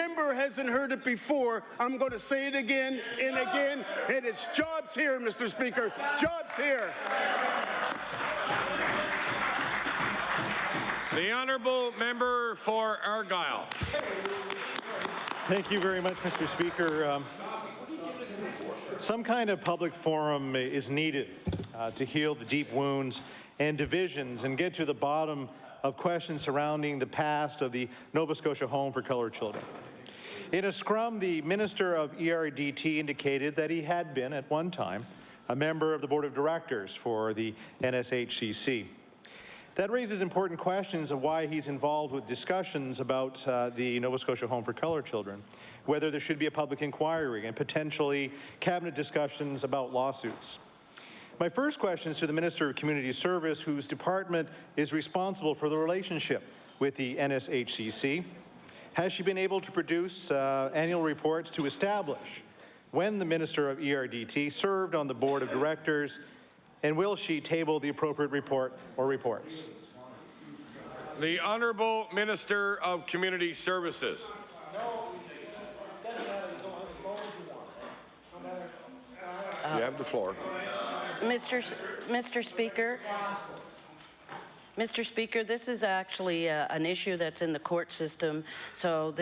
Member hasn't heard it before. I'm going to say it again and again, and it's jobs here, Mr. Speaker. Jobs here. The honourable member for Argyle. Thank you very much, Mr. Speaker. Some kind of public forum is needed to heal the deep wounds and divisions and get to the bottom of questions surrounding the past of the Nova Scotia Home for Coloured Children. In a scrum, the Minister of ERDT indicated that he had been, at one time, a member of the Board of Directors for the NSHCC. That raises important questions of why he's involved with discussions about the Nova Scotia Home for Coloured Children, whether there should be a public inquiry and potentially cabinet discussions about lawsuits. My first question is to the Minister of Community Service, whose department is responsible for the relationship with the NSHCC. Has she been able to produce annual reports to establish when the Minister of ERDT served on the Board of Directors, and will she table the appropriate report or reports? The Honourable Minister of Community Services. You have the floor. Mr. Speaker, this is actually an issue that's in the court system, so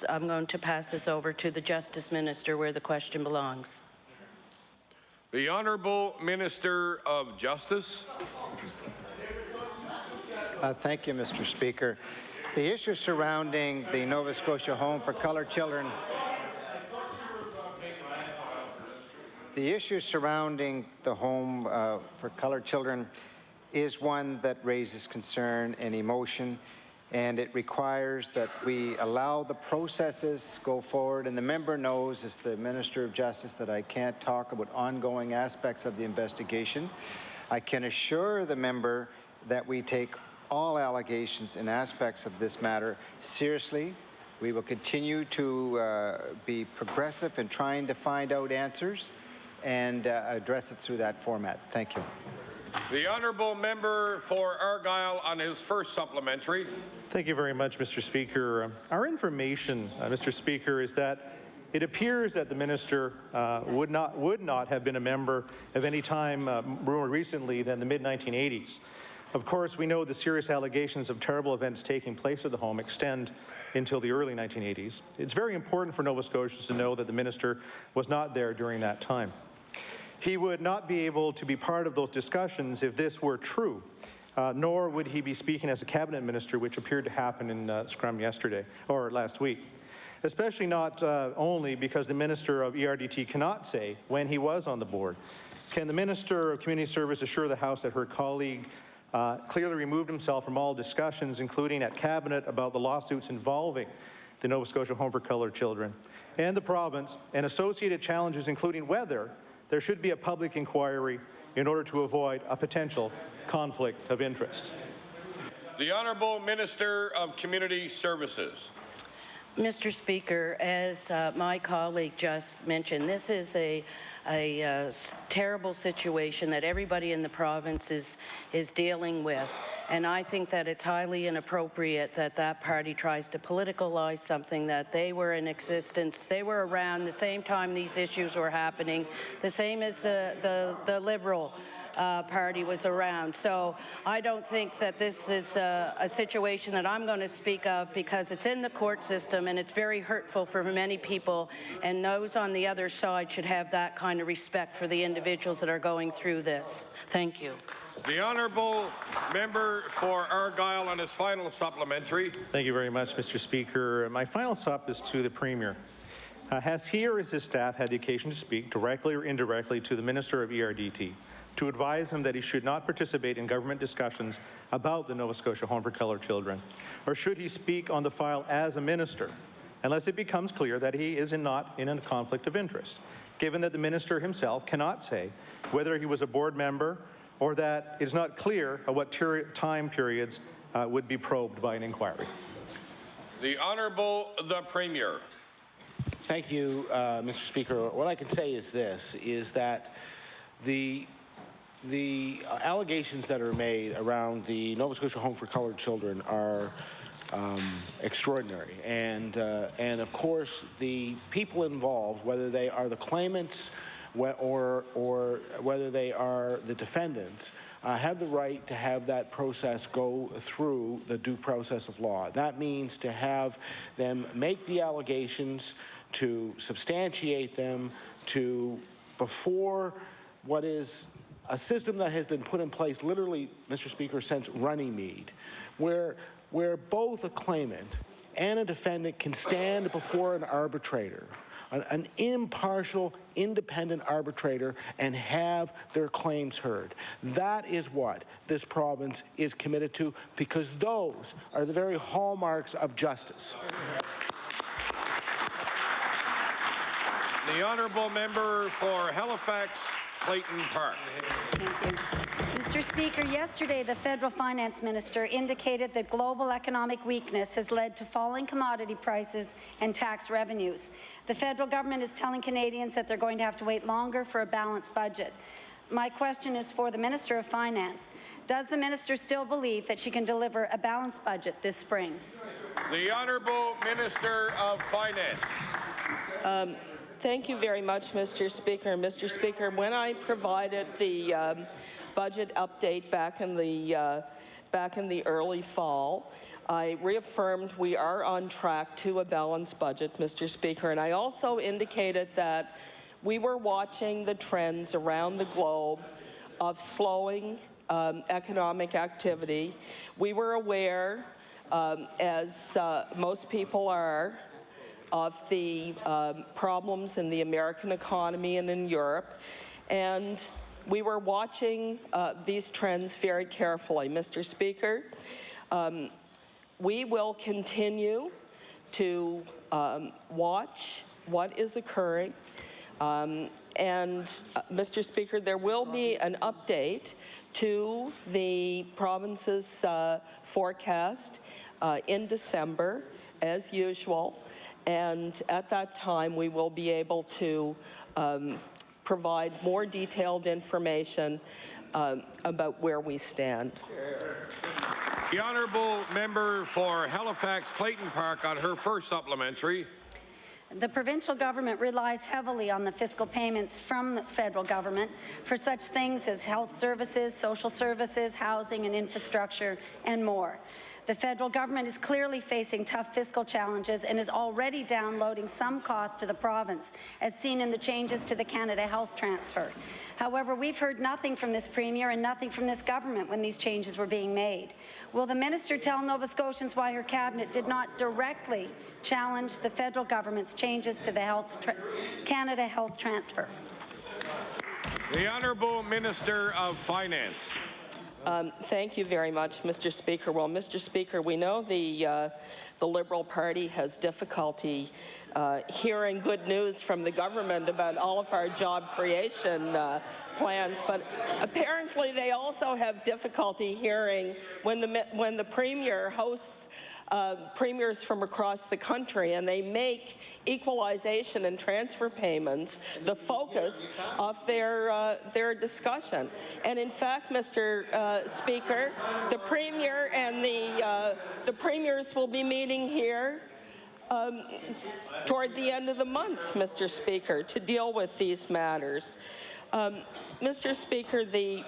I'm going to pass this over to the Justice Minister where the question belongs. The Honourable Minister of Justice. Thank you, Mr. Speaker. The issue surrounding the Nova Scotia Home for Coloured Children for Coloured Children is one that raises concern and emotion, and it requires that we allow the processes go forward. And the member knows, as the Minister of Justice, that I can't talk about ongoing aspects of the investigation. I can assure the member that we take all allegations and aspects of this matter seriously. We will continue to be progressive in trying to find out answers and address it through that format. Thank you. The Honourable Member for Argyle on his first supplementary. Thank you very much, Mr. Speaker. Our information, Mr. Speaker, is that it appears that the minister would not have been a member of any time more recently than the mid-1980s. Of course, we know the serious allegations of terrible events taking place at the home extend until the early 1980s. It's very important for Nova Scotians to know that the minister was not there during that time. He would not be able to be part of those discussions if this were true, nor would he be speaking as a cabinet minister, which appeared to happen in Scrum yesterday, or last week. Especially not only because the Minister of ERDT cannot say when he was on the board. Can the Minister of Community Service assure the House that her colleague clearly removed himself from all discussions, including at Cabinet, about the lawsuits involving the Nova Scotia Home for Coloured Children and the province, and associated challenges, including whether there should be a public inquiry in order to avoid a potential conflict of interest? The Honourable Minister of Community Services. Mr. Speaker, as my colleague just mentioned, this is a terrible situation that everybody in the province is dealing with. And I think that it's highly inappropriate that that party tries to politicalize something that they were in existence. They were around the same time these issues were happening, the same as the Liberal party was around. So I don't think that this is a situation that I'm going to speak of, because it's in the court system and it's very hurtful for many people, and those on the other side should have that kind of respect for the individuals that are going through this. Thank you. The Honourable Member for Argyle on his final supplementary. Thank you very much, Mr. Speaker. My final sup is to the Premier. Has he or his staff had the occasion to speak directly or indirectly to the Minister of ERDT to advise him that he should not participate in government discussions about the Nova Scotia Home for Coloured Children? Or should he speak on the file as a minister, unless it becomes clear that he is not in a conflict of interest, given that the minister himself cannot say whether he was a board member or that it is not clear at what time periods would be probed by an inquiry? The Honourable the Premier. Thank you, Mr. Speaker. What I can say is this, is that the allegations that are made around the Nova Scotia Home for Coloured Children are extraordinary. And of course, the people involved, whether they are the claimants or whether they are the defendants, have the right to have that process go through the due process of law. That means to have them make the allegations, to substantiate them, to before what is a system that has been put in place literally, Mr. Speaker, since Runnymede, where both a claimant and a defendant can stand before an arbitrator, an impartial, independent arbitrator, and have their claims heard. That is what this province is committed to, because those are the very hallmarks of justice. The honourable member for Halifax, Clayton Park. Thank you. Mr. Speaker, yesterday the federal finance minister indicated that global economic weakness has led to falling commodity prices and tax revenues. The federal government is telling Canadians that they're going to have to wait longer for a balanced budget. My question is for the Minister of Finance. Does the minister still believe that she can deliver a balanced budget this spring? The honourable Minister of Finance. Thank you very much, Mr. Speaker. Mr. Speaker, when I provided the budget update back in the early fall, I reaffirmed we are on track to a balanced budget, Mr. Speaker, and I also indicated that we were watching the trends around the globe of slowing economic activity. We were aware, as most people are, of the problems in the American economy and in Europe, and we were watching these trends very carefully. Mr. Speaker, we will continue to watch what is occurring, and Mr. Speaker, there will be an update to the province's forecast in December, as usual. And at that time, we will be able to provide more detailed information about where we stand. The honourable member for Halifax, Clayton Park, on her first supplementary. The provincial government relies heavily on the fiscal payments from the federal government for such things as health services, social services, housing and infrastructure, and more. The federal government is clearly facing tough fiscal challenges and is already downloading some costs to the province, as seen in the changes to the Canada Health Transfer. However, we've heard nothing from this Premier and nothing from this government when these changes were being made. Will the minister tell Nova Scotians why her cabinet did not directly challenge the federal government's changes to the Canada Health Transfer? The honourable Minister of Finance. Thank you very much, Mr. Speaker. Well, Mr. Speaker, we know the Liberal Party has difficulty hearing good news from the government about all of our job creation plans, but apparently they also have difficulty hearing when the Premier hosts premiers from across the country, and they make equalization and transfer payments the focus of their discussion. And in fact, Mr. Speaker, the Premier and the Premiers will be meeting here toward the end of the month, Mr. Speaker, to deal with these matters. Mr. Speaker, the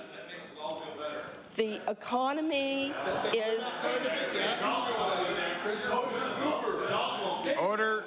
economy is... Order.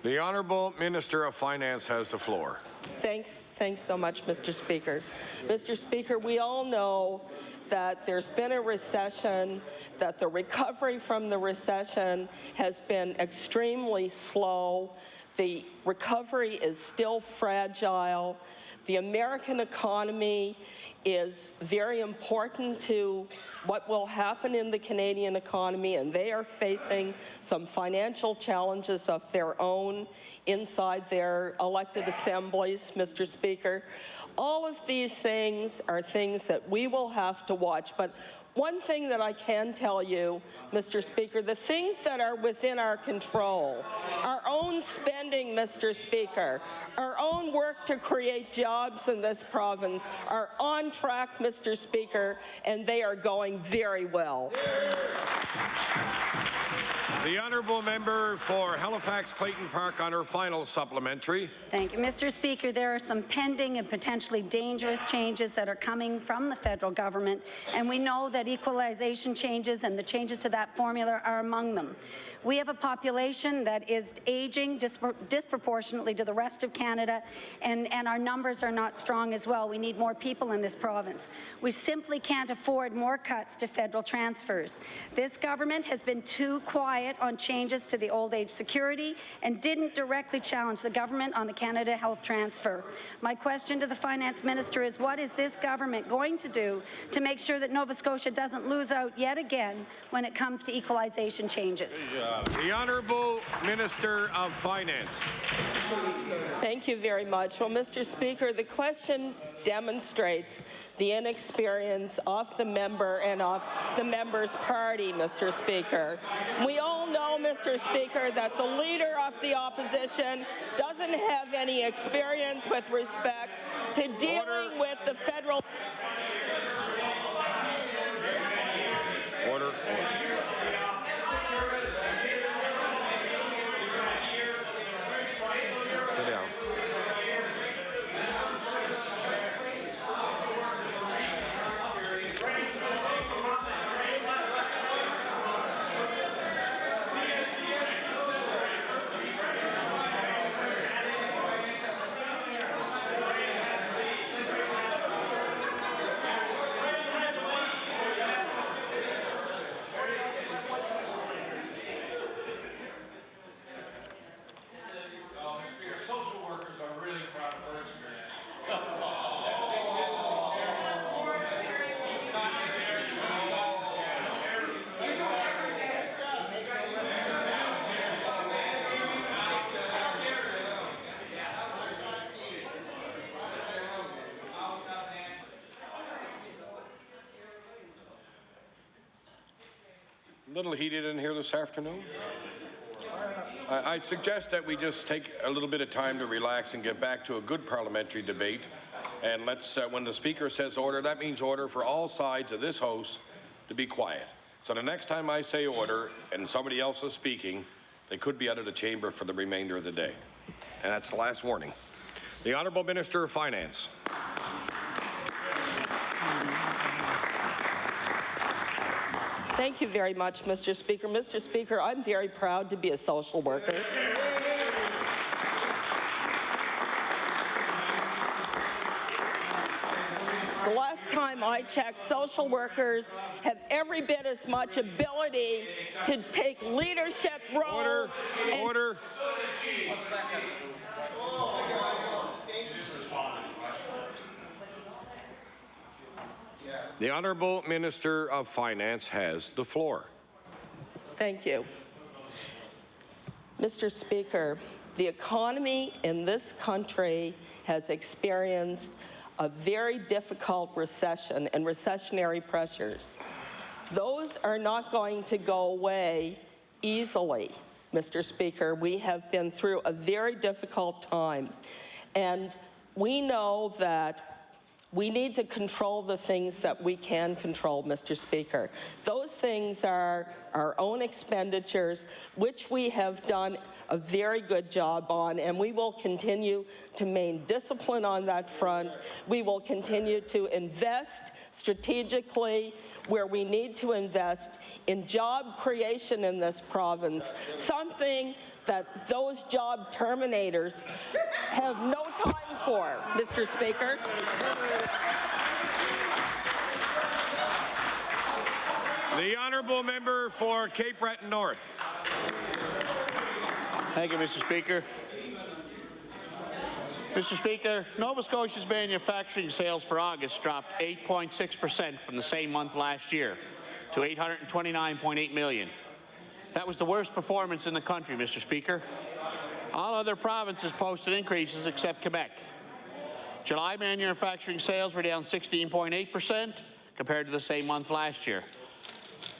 The Honourable Minister of Finance has the floor. Thanks so much, Mr. Speaker. Mr. Speaker, we all know that there's been a recession, that the recovery from the recession has been extremely slow. The recovery is still fragile. The American economy is very important to what will happen in the Canadian economy, and they are facing some financial challenges of their own inside their elected assemblies, Mr. Speaker. All of these things are things that we will have to watch, but One thing that I can tell you, Mr. Speaker, the things that are within our control, our own spending, Mr. Speaker, our own work to create jobs in this province are on track, Mr. Speaker, and they are going very well. The honourable member for Halifax Clayton Park on her final supplementary. Thank you, Mr. Speaker. There are some pending and potentially dangerous changes that are coming from the federal government, and we know that equalization changes and the changes to that formula are among them. We have a population that is aging disproportionately to the rest of Canada, and our numbers are not strong as well. We need more people in this province. We simply can't afford more cuts to federal transfers. This government has been too quiet on changes to the old age security and didn't directly challenge the government on the Canada Health Transfer. My question to the Finance Minister is, what is this government going to do to make sure that Nova Scotia doesn't lose out yet again when it comes to equalization changes? The Honourable Minister of Finance. Thank you very much. Well, Mr. Speaker, the question demonstrates the inexperience of the member and of the member's party, Mr. Speaker. We all know, Mr. Speaker, that the leader of the opposition doesn't have any experience with respect to dealing with the federal... Order. Sit down. A little heated in here this afternoon. I'd suggest that we just take a little bit of time to relax and get back to a good parliamentary debate. And let's, when the Speaker says order, that means order for all sides of this House to be quiet. So the next time I say order and somebody else is speaking, they could be out of the chamber for the remainder of the day. And that's the last warning. The Honourable Minister of Finance. Thank you very much, Mr. Speaker. Mr. Speaker, I'm very proud to be a social worker. The last time I checked, social workers have every bit as much ability to take leadership roles. Order. The Honourable Minister of Finance has the floor. Thank you. Mr. Speaker, the economy in this country has experienced a very difficult recession and recessionary pressures. Those are not going to go away easily, Mr. Speaker. We have been through a very difficult time, and we know that we need to control the things that we can control, Mr. Speaker. Those things are our own expenditures, which we have done a very good job on, and we will continue to maintain discipline on that front. We will continue to invest strategically where we need to invest in job creation in this province, something that those job terminators have no time for, Mr. Speaker. The Honourable Member for Cape Breton North. Thank you, Mr. Speaker. Mr. Speaker, Nova Scotia's manufacturing sales for August dropped 8.6% from the same month last year to $829.8 million. That was the worst performance in the country, Mr. Speaker. All other provinces posted increases except Quebec. July manufacturing sales were down 16.8%, compared to the same month last year.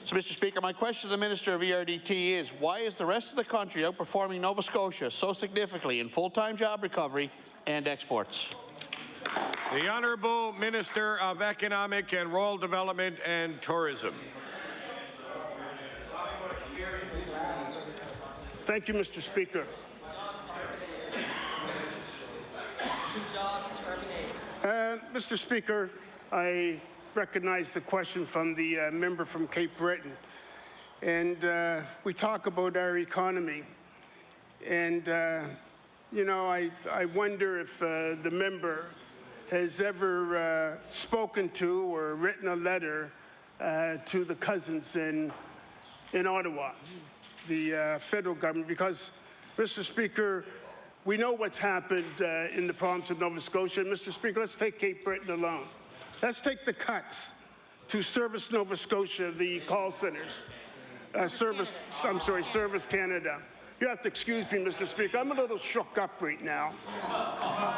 So, Mr. Speaker, my question to the Minister of ERDT is, why is the rest of the country outperforming Nova Scotia so significantly in full-time job recovery and exports? The Honourable Minister of Economic and Rural Development and Tourism. Thank you, Mr. Speaker. Mr. Speaker, I recognize the question from the member from Cape Breton. And we talk about our economy. And, you know, I wonder if the member has ever spoken to or written a letter to the cousins in Ottawa, the federal government, because, Mr. Speaker, we know what's happened in the province of Nova Scotia. And Mr. Speaker, let's take Cape Breton alone. Let's take the cuts to Service Nova Scotia, the call centers. Service Canada. You have to excuse me, Mr. Speaker. I'm a little shook up right now.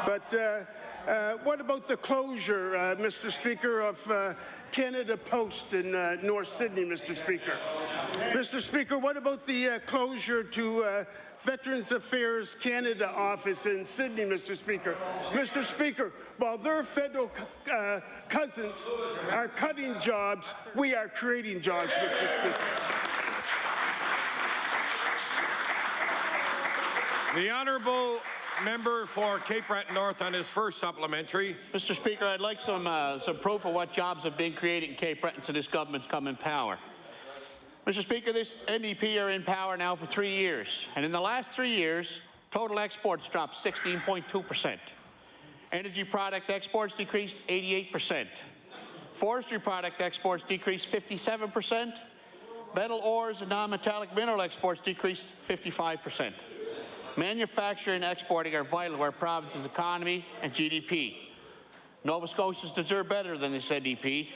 But what about the closure, Mr. Speaker, of Canada Post in North Sydney, Mr. Speaker? Mr. Speaker, what about the closure to Veterans Affairs Canada office in Sydney, Mr. Speaker? Mr. Speaker, while their federal cousins are cutting jobs, we are creating jobs, Mr. Speaker. The Honourable Member for Cape Breton North on his first supplementary. Mr. Speaker, I'd like some proof of what jobs have been created in Cape Breton since this government come in power. Mr. Speaker, this NDP are in power now for 3 years, and in the last 3 years, total exports dropped 16.2%. Energy product exports decreased 88%. Forestry product exports decreased 57%. Metal ores and non-metallic mineral exports decreased 55%. Manufacturing and exporting are vital to our province's economy and GDP. Nova Scotians deserve better than this NDP.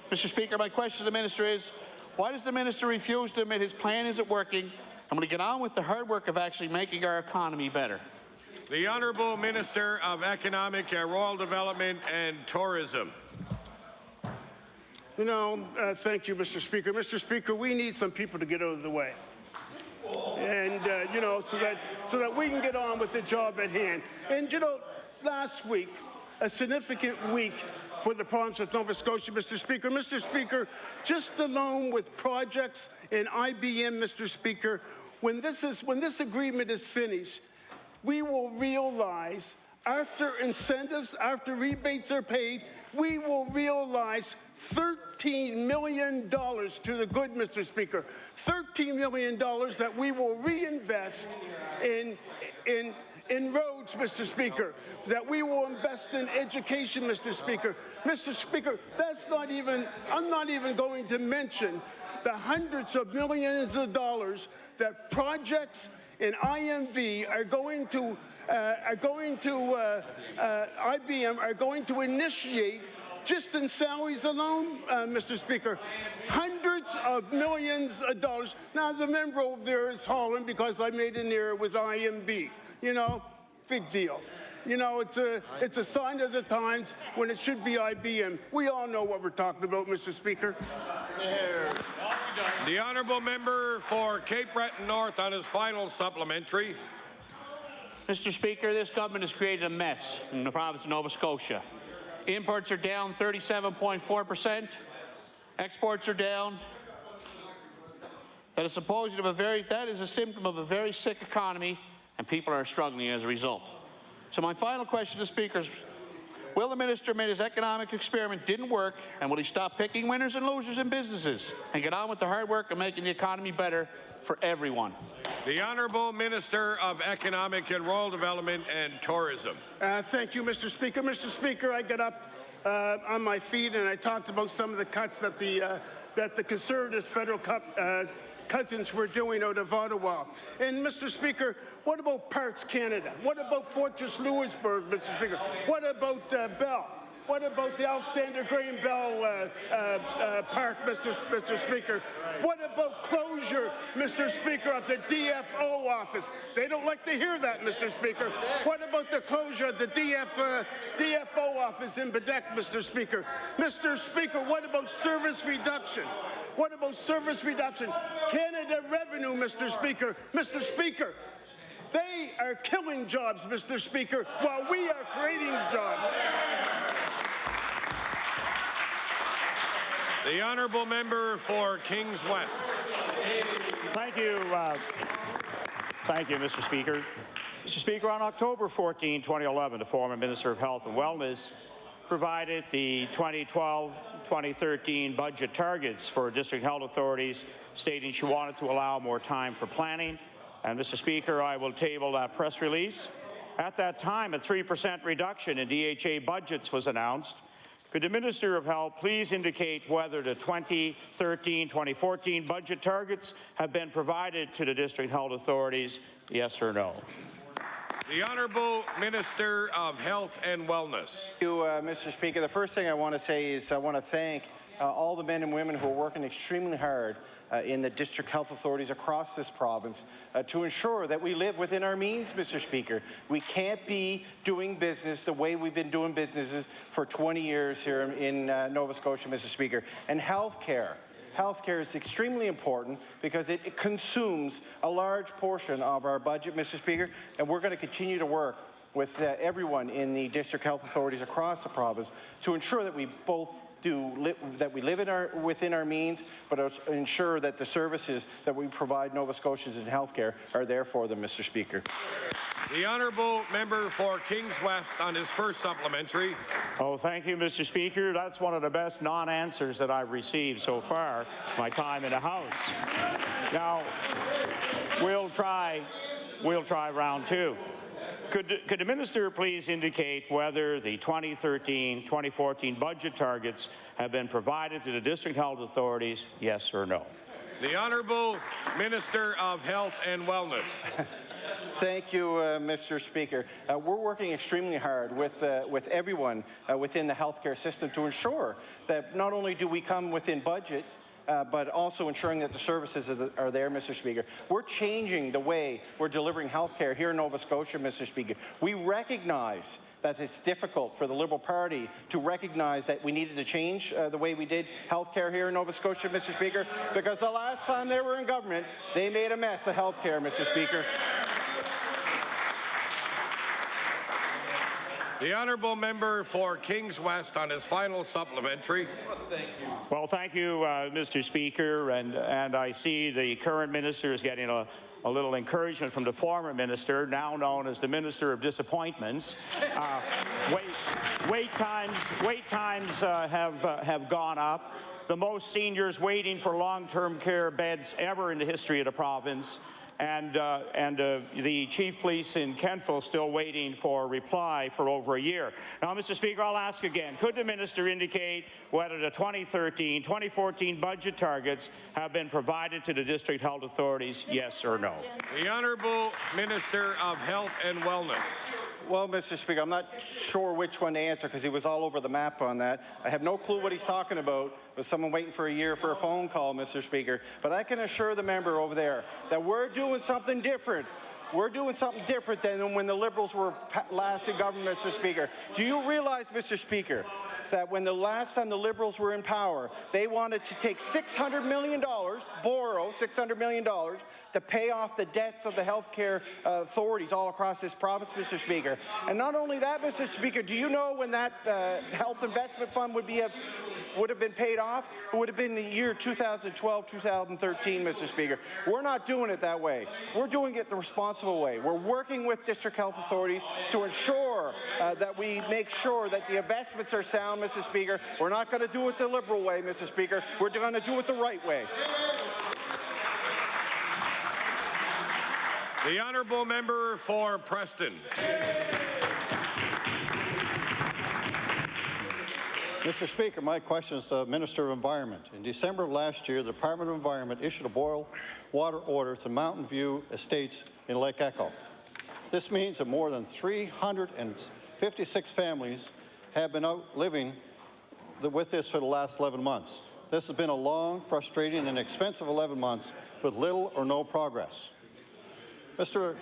Mr. Speaker, my question to the Minister is, why does the Minister refuse to admit his plan isn't working and will he get on with the hard work of actually making our economy better? The Honourable Minister of Economic and Rural Development and Tourism. You know, thank you, Mr. Speaker. Mr. Speaker, we need some people to get out of the way. And, you know, so that we can get on with the job at hand. And, you know, last week, a significant week for the province of Nova Scotia, Mr. Speaker. Mr. Speaker, just alone with projects in IBM, Mr. Speaker, when this agreement is finished, we will realize, after incentives, after rebates are paid, we will realize $13 million to the good, Mr. Speaker. $13 million that we will reinvest in roads, Mr. Speaker, that we will invest in education, Mr. Speaker. Mr. Speaker, I'm not even going to mention the hundreds of millions of dollars that projects in IMV are going to IBM are going to initiate just in salaries alone, Mr. Speaker, hundreds of millions of dollars. Now, the member over there is hollering because I made an error with IMB. You know, big deal. You know, it's a sign of the times when it should be IBM. We all know what we're talking about, Mr. Speaker. The Honourable Member for Cape Breton North on his final supplementary. Mr. Speaker, this government has created a mess in the province of Nova Scotia. Imports are down 37.4%. Exports are down. That is a symptom of a very sick economy, and people are struggling as a result. So my final question to the Speaker is, will the Minister admit his economic experiment didn't work, and will he stop picking winners and losers in businesses and get on with the hard work of making the economy better for everyone? The Honourable Minister of Economic and Rural Development and Tourism. Thank you, Mr. Speaker. Mr. Speaker, I got up on my feet and I talked about some of the cuts that the Conservative federal cousins were doing out of Ottawa. And, Mr. Speaker, what about Parks Canada? What about Fortress Louisbourg, Mr. Speaker? What about Bell? What about the Alexander Graham Bell Park, Mr. Speaker? What about closure, Mr. Speaker, of the DFO office? They don't like to hear that, Mr. Speaker. What about the closure of the DFO office in Bedeck, Mr. Speaker. Mr. Speaker, what about service reduction? What about service reduction? Canada Revenue, Mr. Speaker. Mr. Speaker, they are killing jobs, Mr. Speaker, while we are creating jobs. The honourable member for Kings West. Thank you. Thank you, Mr. Speaker. Mr. Speaker, on October 14, 2011, the former Minister of Health and Wellness provided the 2012-2013 budget targets for district health authorities, stating she wanted to allow more time for planning. And, Mr. Speaker, I will table that press release. At that time, a 3% reduction in DHA budgets was announced. Could the Minister of Health please indicate whether the 2013-2014 budget targets have been provided to the district health authorities, yes or no? The Honourable Minister of Health and Wellness. Thank you, Mr. Speaker. The first thing I want to say is I want to thank all the men and women who are working extremely hard in the district health authorities across this province to ensure that we live within our means, Mr. Speaker. We can't be doing business the way we've been doing businesses for 20 years here in Nova Scotia, Mr. Speaker. And healthcare is extremely important because it consumes a large portion of our budget, Mr. Speaker, and we're going to continue to work with everyone in the district health authorities across the province to ensure that we both live within our means, but ensure that the services that we provide Nova Scotians in healthcare are there for them, Mr. Speaker. The honourable member for Kings West on his first supplementary. Oh, thank you, Mr. Speaker. That's one of the best non-answers that I've received so far, my time in the House. Now, we'll try round two. Could the minister please indicate whether the 2013-2014 budget targets have been provided to the district health authorities, yes or no? The Honourable Minister of Health and Wellness. Thank you, Mr. Speaker. We're working extremely hard with everyone within the healthcare system to ensure that not only do we come within budget, but also ensuring that the services are there, Mr. Speaker. We're changing the way we're delivering health care here in Nova Scotia, Mr. Speaker. We recognize that it's difficult for the Liberal Party to recognize that we needed to change the way we did health care here in Nova Scotia, Mr. Speaker, because the last time they were in government, they made a mess of health care, Mr. Speaker. The honourable member for Kings West on his final supplementary. Well, thank you, Mr. Speaker, and I see the current minister is getting a little encouragement from the former minister, now known as the Minister of Disappointments. Wait times have gone up. The most seniors waiting for long-term care beds ever in the history of the province. And the chief police in Kentville still waiting for a reply for over a year. Now, Mr. Speaker, I'll ask again. Could the minister indicate whether the 2013-2014 budget targets have been provided to the district health authorities, yes or no? The Honourable Minister of Health and Wellness. Well, Mr. Speaker, I'm not sure which one to answer because he was all over the map on that. I have no clue what he's talking about with someone waiting for a year for a phone call, Mr. Speaker. But I can assure the member over there that we're doing something different. We're doing something different than when the Liberals were last in government, Mr. Speaker. Do you realize, Mr. Speaker, that when the last time the Liberals were in power, they wanted to take $600 million, borrow $600 million to pay off the debts of the healthcare authorities all across this province, Mr. Speaker. And not only that, Mr. Speaker, do you know when that health investment fund would have been paid off? It would have been the year 2012, 2013, Mr. Speaker. We're not doing it that way. We're doing it the responsible way. We're working with district health authorities to ensure that we make sure that the investments are sound, Mr. Speaker. We're not going to do it the Liberal way, Mr. Speaker. We're going to do it the right way. The honourable member for Preston. Mr. Speaker, my question is to the Minister of Environment. In December of last year, the Department of Environment issued a boil water order to Mountain View Estates in Lake Echo. This means that more than 356 families have been out living with this for the last 11 months. This has been a long, frustrating, and expensive 11 months with little or no progress. Mr.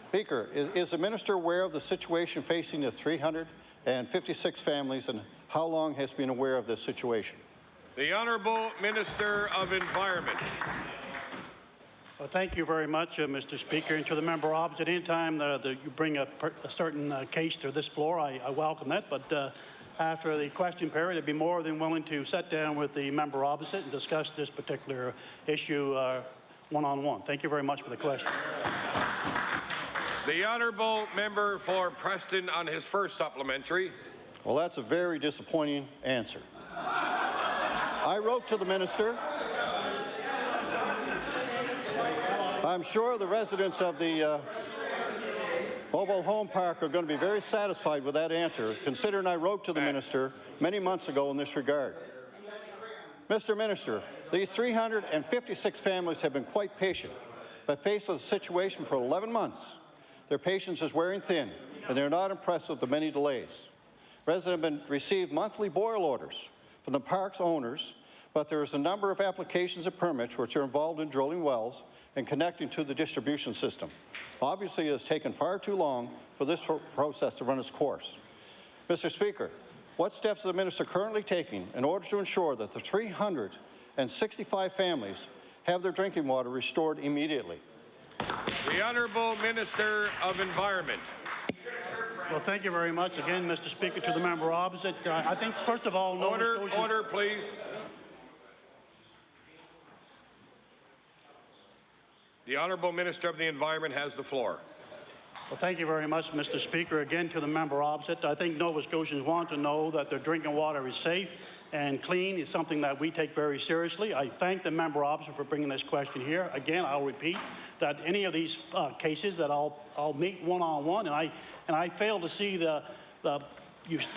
Speaker, is the minister aware of the situation facing the 356 356 families, and how long has been aware of this situation? The Honourable Minister of Environment. Well, thank you very much, Mr. Speaker. And to the member opposite, anytime you bring a certain case to this floor, I welcome that. But after the question period, I'd be more than willing to sit down with the member opposite and discuss this particular issue one-on-one. Thank you very much for the question. The Honourable Member for Preston on his first supplementary. Well, that's a very disappointing answer. I wrote to the minister. I'm sure the residents of the Mobile Home Park are going to be very satisfied with that answer, considering I wrote to the minister many months ago in this regard. Mr. Minister, these 356 families have been quite patient, but faced with the situation for 11 months. Their patience is wearing thin, and they're not impressed with the many delays. Residents have received monthly boil orders from the park's owners, but there is a number of applications and permits which are involved in drilling wells and connecting to the distribution system. Obviously, it has taken far too long for this process to run its course. Mr. Speaker, what steps is the minister currently taking in order to ensure that the 365 families have their drinking water restored immediately? The Honourable Minister of Environment. Well, thank you very much again, Mr. Speaker, to the member opposite. I think, first of all, Order, please. The Honourable Minister of the Environment has the floor. Well, thank you very much, Mr. Speaker. Again, to the member opposite, I think Nova Scotians want to know that their drinking water is safe and clean. Is something that we take very seriously. I thank the member opposite for bringing this question here. Again, I'll repeat that any of these cases that I'll meet one-on-one, and I fail to see the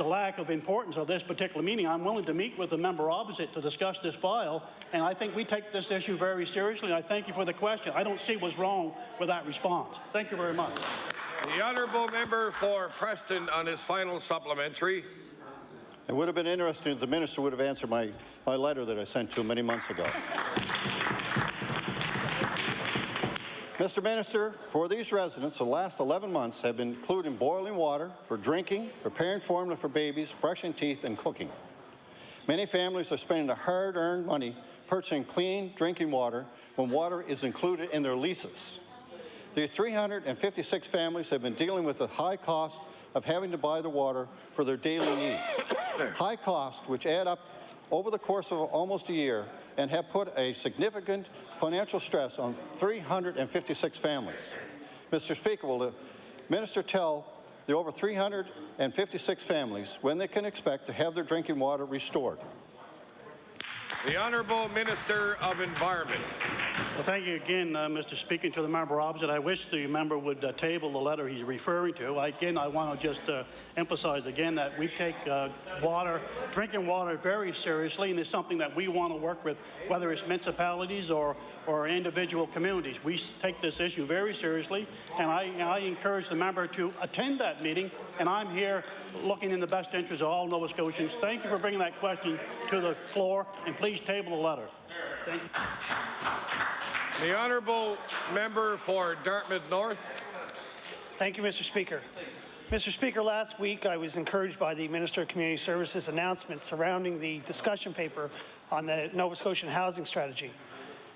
lack of importance of this particular meeting. I'm willing to meet with the member opposite to discuss this file, and I think we take this issue very seriously, and I thank you for the question. I don't see what's wrong with that response. Thank you very much. The Honourable Member for Preston on his final supplementary. It would have been interesting if the minister would have answered my letter that I sent to him many months ago. Mr. Minister, for these residents, the last 11 months have been including boiling water for drinking, preparing formula for babies, brushing teeth, and cooking. Many families are spending their hard-earned money purchasing clean drinking water when water is included in their leases. The 356 families have been dealing with the high cost of having to buy the water for their daily needs. High costs which add up over the course of almost a year and have put a significant financial stress on 356 families. Mr. Speaker, will the minister tell the over 356 families when they can expect to have their drinking water restored? The Honourable Minister of Environment. Well, thank you again, Mr. Speaker. To the member opposite, I wish the member would table the letter he's referring to. I want to just emphasize again that we take drinking water very seriously, and it's something that we want to work with, whether it's municipalities or individual communities. We take this issue very seriously, and I encourage the member to attend that meeting, and I'm here looking in the best interest of all Nova Scotians. Thank you for bringing that question to the floor, and please table the letter. Thank you. The Honourable Member for Dartmouth North. Thank you, Mr. Speaker. Mr. Speaker, last week I was encouraged by the Minister of Community Services announcement surrounding the discussion paper on the Nova Scotian housing strategy.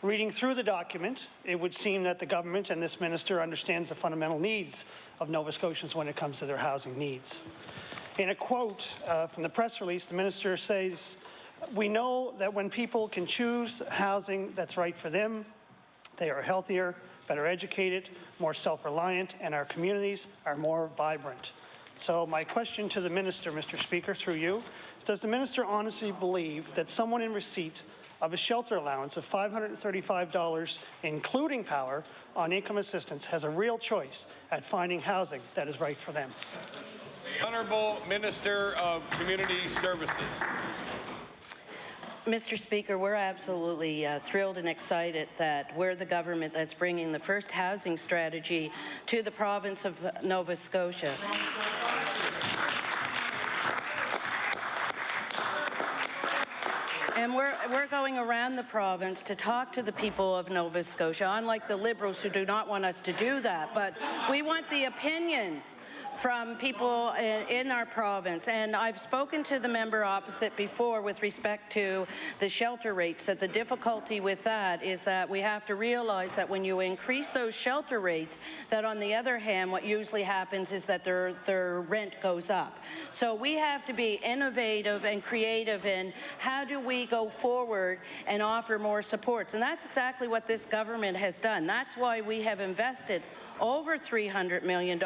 Reading through the document, it would seem that the government and this minister understands the fundamental needs of Nova Scotians when it comes to their housing needs. In a quote from the press release, the minister says, "We know that when people can choose housing that's right for them, they are healthier, better educated, more self-reliant, and our communities are more vibrant." So my question to the minister, Mr. Speaker, through you, is does the minister honestly believe that someone in receipt of a shelter allowance of $535, including power, on income assistance has a real choice at finding housing that is right for them? The Honourable Minister of Community Services. Mr. Speaker, we're absolutely thrilled and excited that we're the government that's bringing the first housing strategy to the province of Nova Scotia. And we're going around the province to talk to the people of Nova Scotia, unlike the Liberals who do not want us to do that. But we want the opinions from people in our province. And I've spoken to the member opposite before with respect to the shelter rates, that the difficulty with that is that we have to realize that when you increase those shelter rates, that on the other hand, what usually happens is that their rent goes up. So we have to be innovative and creative in how do we go forward and offer more supports. And that's exactly what this government has done. That's why we have invested over $300 million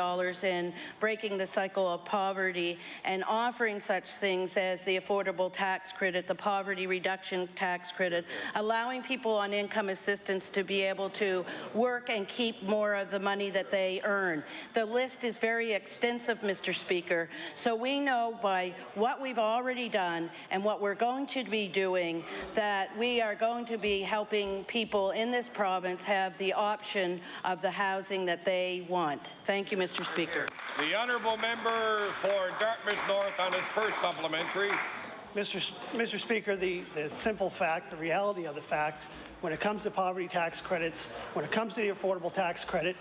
in breaking the cycle of poverty and offering such things as the affordable tax credit, the poverty reduction tax credit, allowing people on income assistance to be able to work and keep more of the money that they earn. The list is very extensive, Mr. Speaker, so we know by what we've already done and what we're going to be doing that we are going to be helping people in this province have the option of the housing that they want. Thank you, Mr. Speaker. The honourable member for Dartmouth North on his first supplementary. Mr. Speaker, the simple fact, the reality of the fact, when it comes to poverty tax credits, when it comes to the affordable tax credit,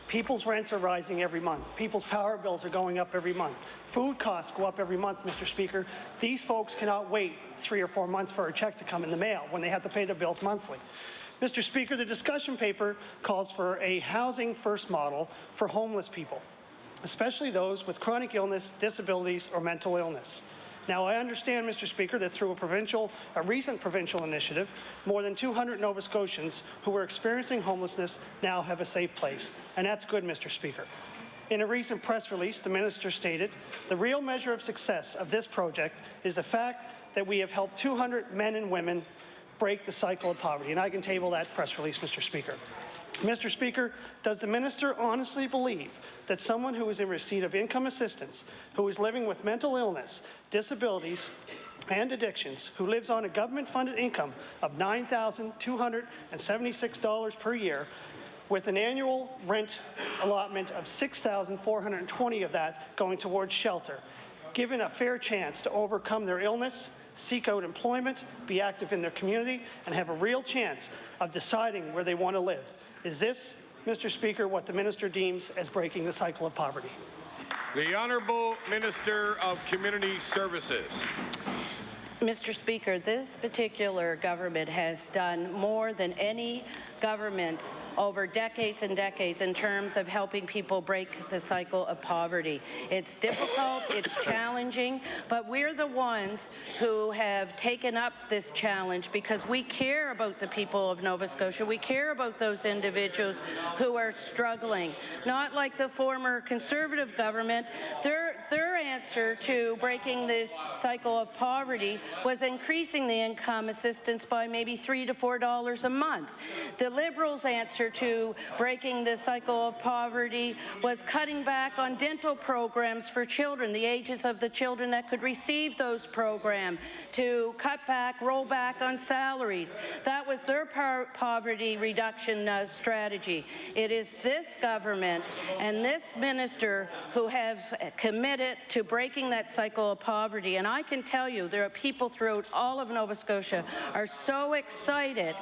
people's rents are rising every month. People's power bills are going up every month. Food costs go up every month, Mr. Speaker. These folks cannot wait 3 or 4 months for a check to come in the mail when they have to pay their bills monthly. Mr. Speaker, the discussion paper calls for a housing first model for homeless people, especially those with chronic illness, disabilities, or mental illness. Now, I understand, Mr. Speaker, that through a recent provincial initiative, more than 200 Nova Scotians who were experiencing homelessness now have a safe place, and that's good, Mr. Speaker. In a recent press release, the minister stated, the real measure of success of this project is the fact that we have helped 200 men and women break the cycle of poverty. And I can table that press release, Mr. Speaker. Mr. Speaker, does the minister honestly believe that someone who is in receipt of income assistance, who is living with mental illness, disabilities, and addictions, who lives on a government-funded income of $9,276 per year, with an annual rent allotment of $6,420 of that going towards shelter, given a fair chance to overcome their illness, seek out employment, be active in their community, and have a real chance of deciding where they want to live? Is this, Mr. Speaker, what the minister deems as breaking the cycle of poverty? The Honourable Minister of Community Services. Mr. Speaker, this particular government has done more than any governments over decades and decades in terms of helping people break the cycle of poverty. It's difficult, it's challenging, but we're the ones who have taken up this challenge because we care about the people of Nova Scotia. We care about those individuals who are struggling. Not like the former Conservative government. Their answer to breaking this cycle of poverty was increasing the income assistance by maybe $3 to $4 a month. The Liberals' answer to breaking the cycle of poverty was cutting back on dental programs for children, the ages of the children that could receive those programs, to cut back, roll back on salaries. That was their poverty reduction strategy. It is this government and this minister who have committed to breaking that cycle of poverty. And I can tell you there are people throughout all of Nova Scotia are so excited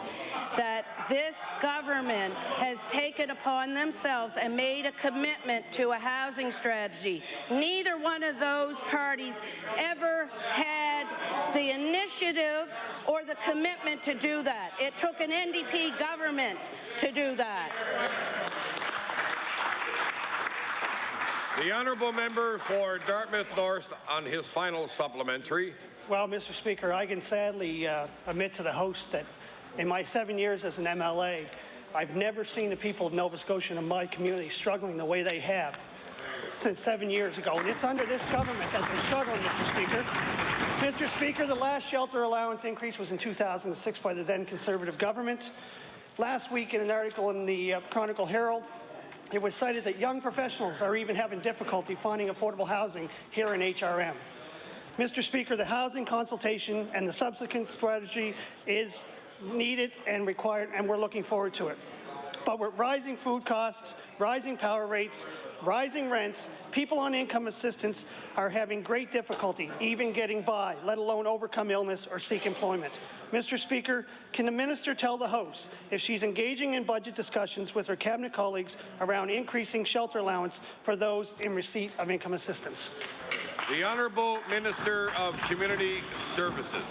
that this government has taken upon themselves and made a commitment to a housing strategy. Neither one of those parties ever had the initiative or the commitment to do that. It took an NDP government to do that. The honourable member for Dartmouth North on his final supplementary. Well, Mr. Speaker, I can sadly admit to the host that in my 7 years as an MLA, I've never seen the people of Nova Scotia and my community struggling the way they have since 7 years ago. And it's under this government that they're struggling, Mr. Speaker. Mr. Speaker, the last shelter allowance increase was in 2006 by the then Conservative government. Last week, in an article in the Chronicle Herald, it was cited that young professionals are even having difficulty finding affordable housing here in HRM. Mr. Speaker, the housing consultation and the subsequent strategy is needed and required, and we're looking forward to it. But with rising food costs, rising power rates, rising rents, people on income assistance are having great difficulty even getting by, let alone overcome illness or seek employment. Mr. Speaker, can the minister tell the House if she's engaging in budget discussions with her cabinet colleagues around increasing shelter allowance for those in receipt of income assistance? The Honourable Minister of Community Services.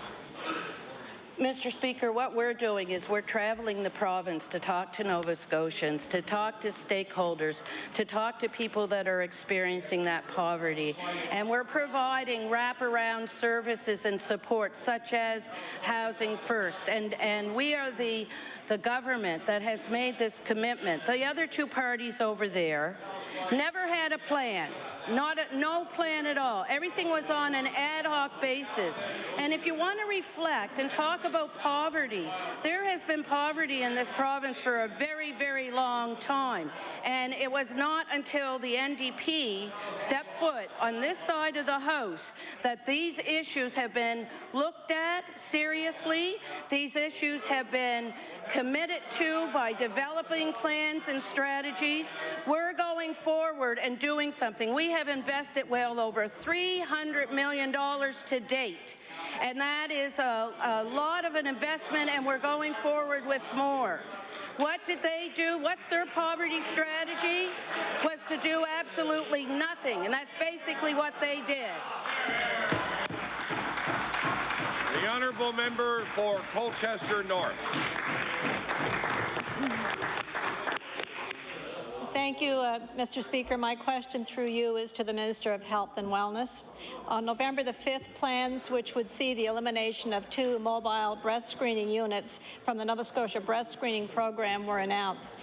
Mr. Speaker, what we're doing is we're traveling the province to talk to Nova Scotians, to talk to stakeholders, to talk to people that are experiencing that poverty. And we're providing wraparound services and support such as Housing First. And we are the government that has made this commitment. The other two parties over there never had a plan. No plan at all. Everything was on an ad hoc basis. And if you want to reflect and talk about poverty, there has been poverty in this province for a very, very long time. And it was not until the NDP stepped foot on this side of the House that these issues have been looked at seriously. These issues have been committed to by developing plans and strategies. We're going forward and doing something. We have invested well over $300 million to date. And that is a lot of an investment, and we're going forward with more. What did they do? What's their poverty strategy? Was to do absolutely nothing, and that's basically what they did. The Honourable Member for Colchester North. Thank you, Mr. Speaker. My question through you is to the Minister of Health and Wellness. On November the 5th, plans which would see the elimination of 2 mobile breast screening units from the Nova Scotia breast screening program were announced.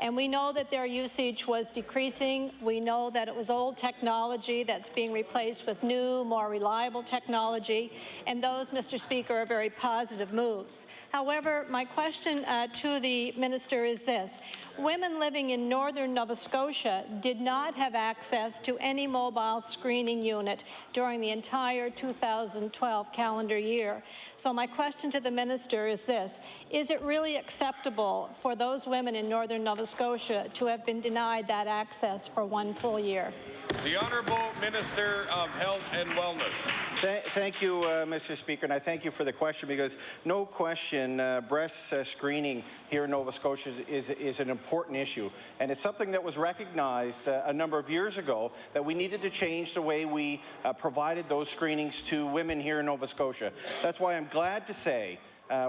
And we know that their usage was decreasing. We know that it was old technology that's being replaced with new, more reliable technology. And those, Mr. Speaker, are very positive moves. However, my question to the minister is this. Women living in northern Nova Scotia did not have access to any mobile screening unit during the entire 2012 calendar year. So my question to the minister is this. Is it really acceptable for those women in northern Nova Scotia to have been denied that access for 1 full year? The Honourable Minister of Health and Wellness. Thank you, Mr. Speaker, and I thank you for the question because no question breast screening here in Nova Scotia is an important issue, and it's something that was recognized a number of years ago that we needed to change the way we provided those screenings to women here in Nova Scotia. That's why I'm glad to say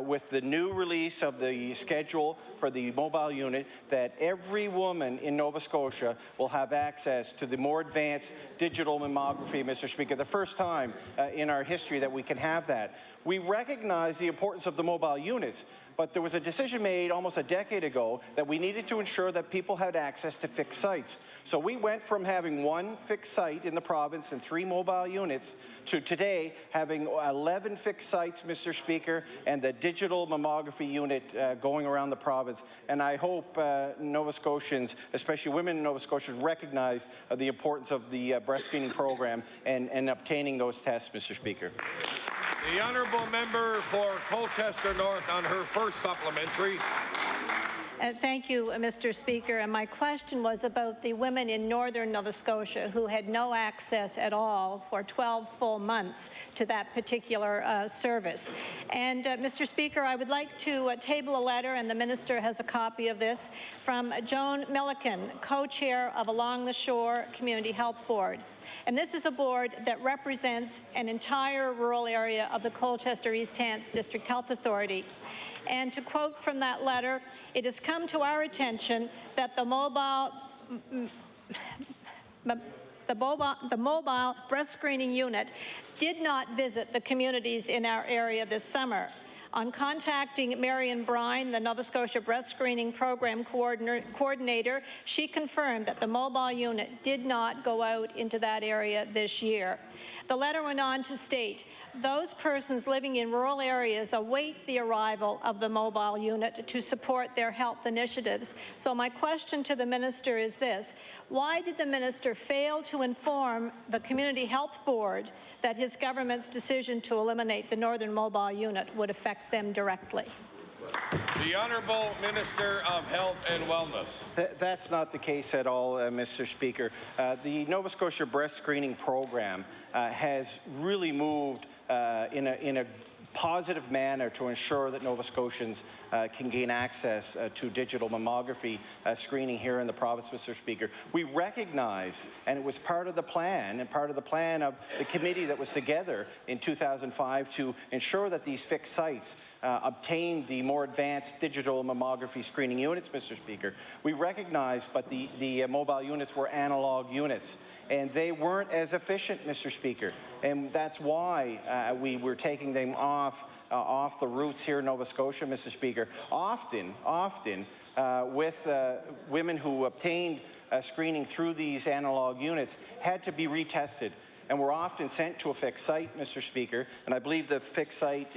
with the new release of the schedule for the mobile unit that every woman in Nova Scotia will have access to the more advanced digital mammography, Mr. Speaker, the first time in our history that we can have that. We recognize the importance of the mobile units, but there was a decision made almost a decade ago that we needed to ensure that people had access to fixed sites. So we went from having 1 fixed site in the province and 3 mobile units to today having 11 fixed sites, Mr. Speaker, and the digital mammography unit going around the province. And I hope Nova Scotians, especially women in Nova Scotia, recognize the importance of the breast screening program and obtaining those tests, Mr. Speaker. The Honourable Member for Colchester North on her first supplementary. Thank you, Mr. Speaker. And my question was about the women in northern Nova Scotia who had no access at all for 12 full months to that particular service. And, Mr. Speaker, I would like to table a letter, and the minister has a copy of this, from Joan Milliken, co-chair of Along the Shore Community Health Board. And this is a board that represents an entire rural area of the Colchester East Hants District Health Authority. And to quote from that letter, it has come to our attention that the mobile breast screening unit did not visit the communities in our area this summer. On contacting Marion Brine, the Nova Scotia Breast Screening Program Coordinator, she confirmed that the mobile unit did not go out into that area this year. The letter went on to state, those persons living in rural areas await the arrival of the mobile unit to support their health initiatives. So my question to the minister is this, why did the minister fail to inform the Community Health Board that his government's decision to eliminate the Northern Mobile Unit would affect them directly? The Honourable Minister of Health and Wellness. That's not the case at all, Mr. Speaker. The Nova Scotia breast screening program has really moved in a positive manner to ensure that Nova Scotians can gain access to digital mammography screening here in the province, Mr. Speaker. We recognize, and it was part of the plan, and part of the plan of the committee that was together in 2005 to ensure that these fixed sites obtained the more advanced digital mammography screening units, Mr. Speaker. We recognize, but the mobile units were analog units, and they weren't as efficient, Mr. Speaker. And that's why we were taking them off the routes here in Nova Scotia, Mr. Speaker. Often with women who obtained screening through these analog units had to be retested, and were often sent to a fixed site, Mr. Speaker. And I believe the fixed site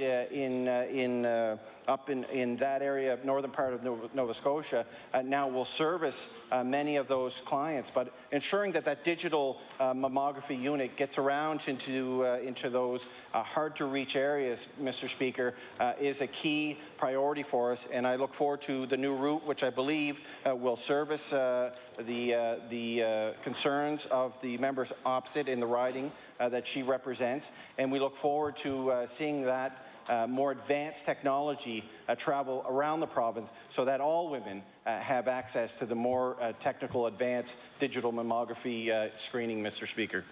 up in that area, northern part of Nova Scotia, now will service many of those clients. But ensuring that digital mammography unit gets around into those hard-to-reach areas, Mr. Speaker, is a key priority for us. And I look forward to the new route, which I believe will service the concerns of the members opposite in the riding that she represents. And we look forward to seeing that more advanced technology travel around the province so that all women have access to the more technical, advanced digital mammography screening, Mr. Speaker.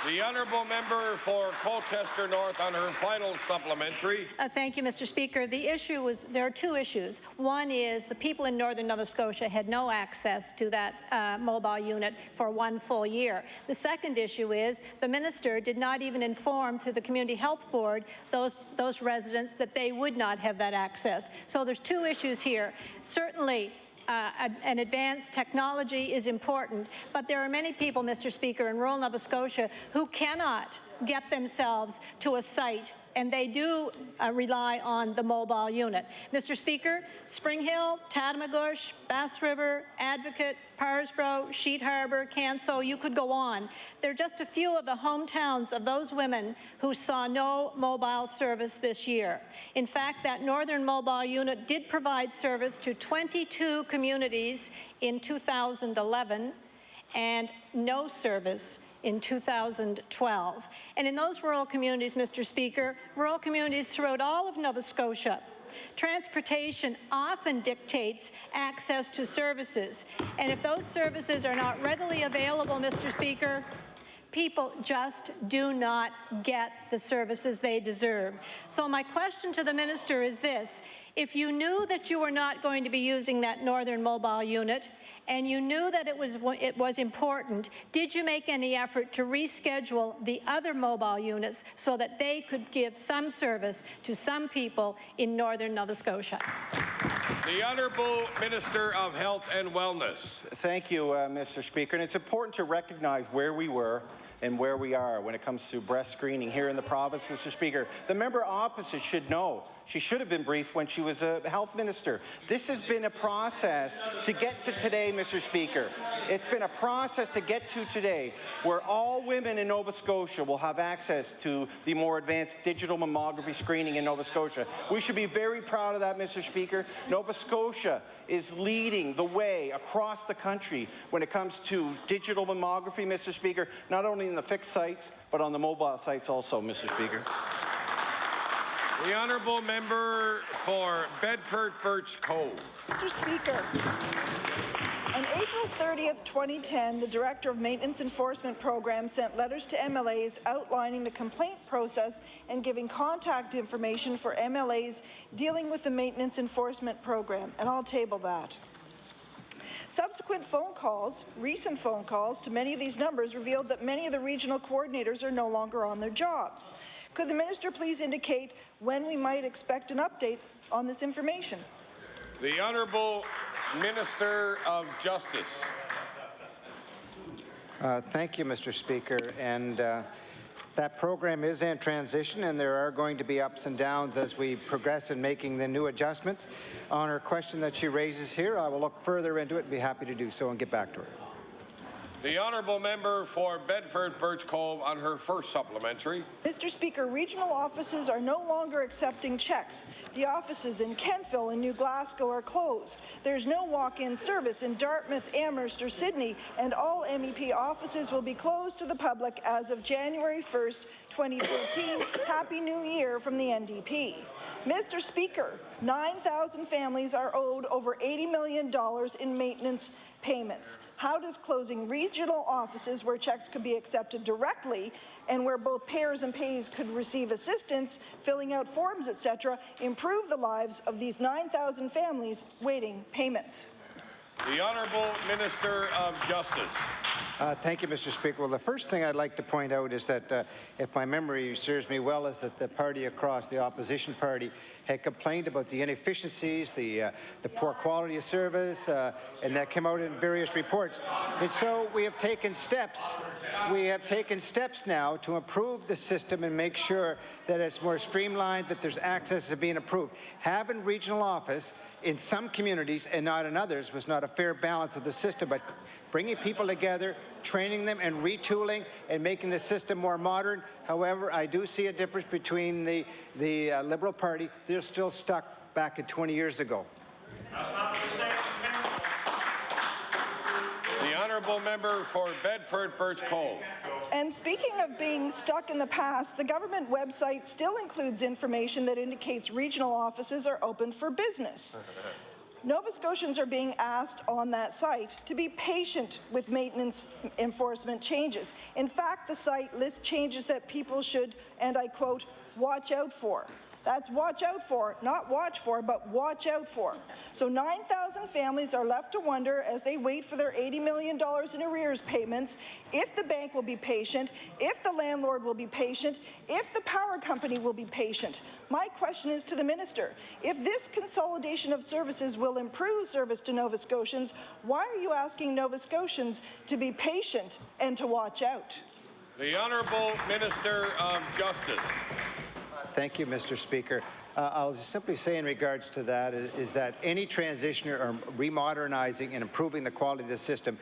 The Honourable Member for Colchester North on her final supplementary. Thank you, Mr. Speaker. The issue was, there are two issues. One is the people in northern Nova Scotia had no access to that mobile unit for 1 full year. The second issue is the minister did not even inform through the Community Health Board those residents that they would not have that access. So there's two issues here. Certainly, an advanced technology is important, but there are many people, Mr. Speaker, in rural Nova Scotia who cannot get themselves to a site, and they do rely on the mobile unit. Mr. Speaker, Spring Hill, Tatamagouche, Bass River, Advocate, Parsbro, Sheet Harbour, Canso, you could go on. They're just a few of the hometowns of those women who saw no mobile service this year. In fact, that northern mobile unit did provide service to 22 communities in 2011 and no service in 2012. And in those rural communities, Mr. Speaker, rural communities throughout all of Nova Scotia, transportation often dictates access to services. And if those services are not readily available, Mr. Speaker, people just do not get the services they deserve. So my question to the minister is this: if you knew that you were not going to be using that northern mobile unit, and you knew that it was important, did you make any effort to reschedule the other mobile units so that they could give some service to some people in northern Nova Scotia? The Honourable Minister of Health and Wellness. Thank you, Mr. Speaker. And it's important to recognize where we were and where we are when it comes to breast screening here in the province, Mr. Speaker. The member opposite should know. She should have been briefed when she was a health minister. This has been a process to get to today, Mr. Speaker. It's been a process to get to today where all women in Nova Scotia will have access to the more advanced digital mammography screening in Nova Scotia. We should be very proud of that, Mr. Speaker. Nova Scotia is leading the way across the country when it comes to digital mammography, Mr. Speaker, not only in the fixed sites, but on the mobile sites also, Mr. Speaker. The Honourable Member for Bedford Birch Cove. Mr. Speaker, on April 30th, 2010, the Director of Maintenance Enforcement Program sent letters to MLAs outlining the complaint process and giving contact information for MLAs dealing with the Maintenance Enforcement Program, and I'll table that. Subsequent phone calls, recent phone calls to many of these numbers revealed that many of the regional coordinators are no longer on their jobs. Could the minister please indicate when we might expect an update on this information? The Honourable Minister of Justice. Thank you, Mr. Speaker. And that program is in transition, and there are going to be ups and downs as we progress in making the new adjustments. On her question that she raises here, I will look further into it and be happy to do so and get back to her. The honourable member for Bedford Birch Cove on her first supplementary. Mr. Speaker, regional offices are no longer accepting checks. The offices in Kentville and New Glasgow are closed. There's no walk-in service in Dartmouth, Amherst, or Sydney, and all MEP offices will be closed to the public as of January 1st, 2013. Happy New Year from the NDP. Mr. Speaker, 9,000 families are owed over $80 million in maintenance payments. How does closing regional offices where checks could be accepted directly and where both payers and payees could receive assistance, filling out forms, etc., improve the lives of these 9,000 families waiting payments? The Honourable Minister of Justice. Thank you, Mr. Speaker. Well, the first thing I'd like to point out is that, if my memory serves me well, is that the party across, the opposition party, had complained about the inefficiencies, the poor quality of service, and that came out in various reports. And so we have taken steps. We have taken steps now to improve the system and make sure that it's more streamlined, that there's access to being approved. Having regional office in some communities and not in others was not a fair balance of the system, but bringing people together, training them and retooling and making the system more modern. However, I do see a difference between the Liberal Party. They're still stuck back in 20 years ago. The honourable member for Bedford Birch Cove. And speaking of being stuck in the past, the government website still includes information that indicates regional offices are open for business. Nova Scotians are being asked on that site to be patient with maintenance enforcement changes. In fact, the site lists changes that people should, and I quote, watch out for. That's watch out for, not watch for, but watch out for. So 9,000 families are left to wonder as they wait for their $80 million in arrears payments, if the bank will be patient, if the landlord will be patient, if the power company will be patient. My question is to the minister. If this consolidation of services will improve service to Nova Scotians, why are you asking Nova Scotians to be patient and to watch out? The Honourable Minister of Justice. Thank you, Mr. Speaker. I'll just simply say in regards to that is that any transition or remodernizing and improving the quality of the system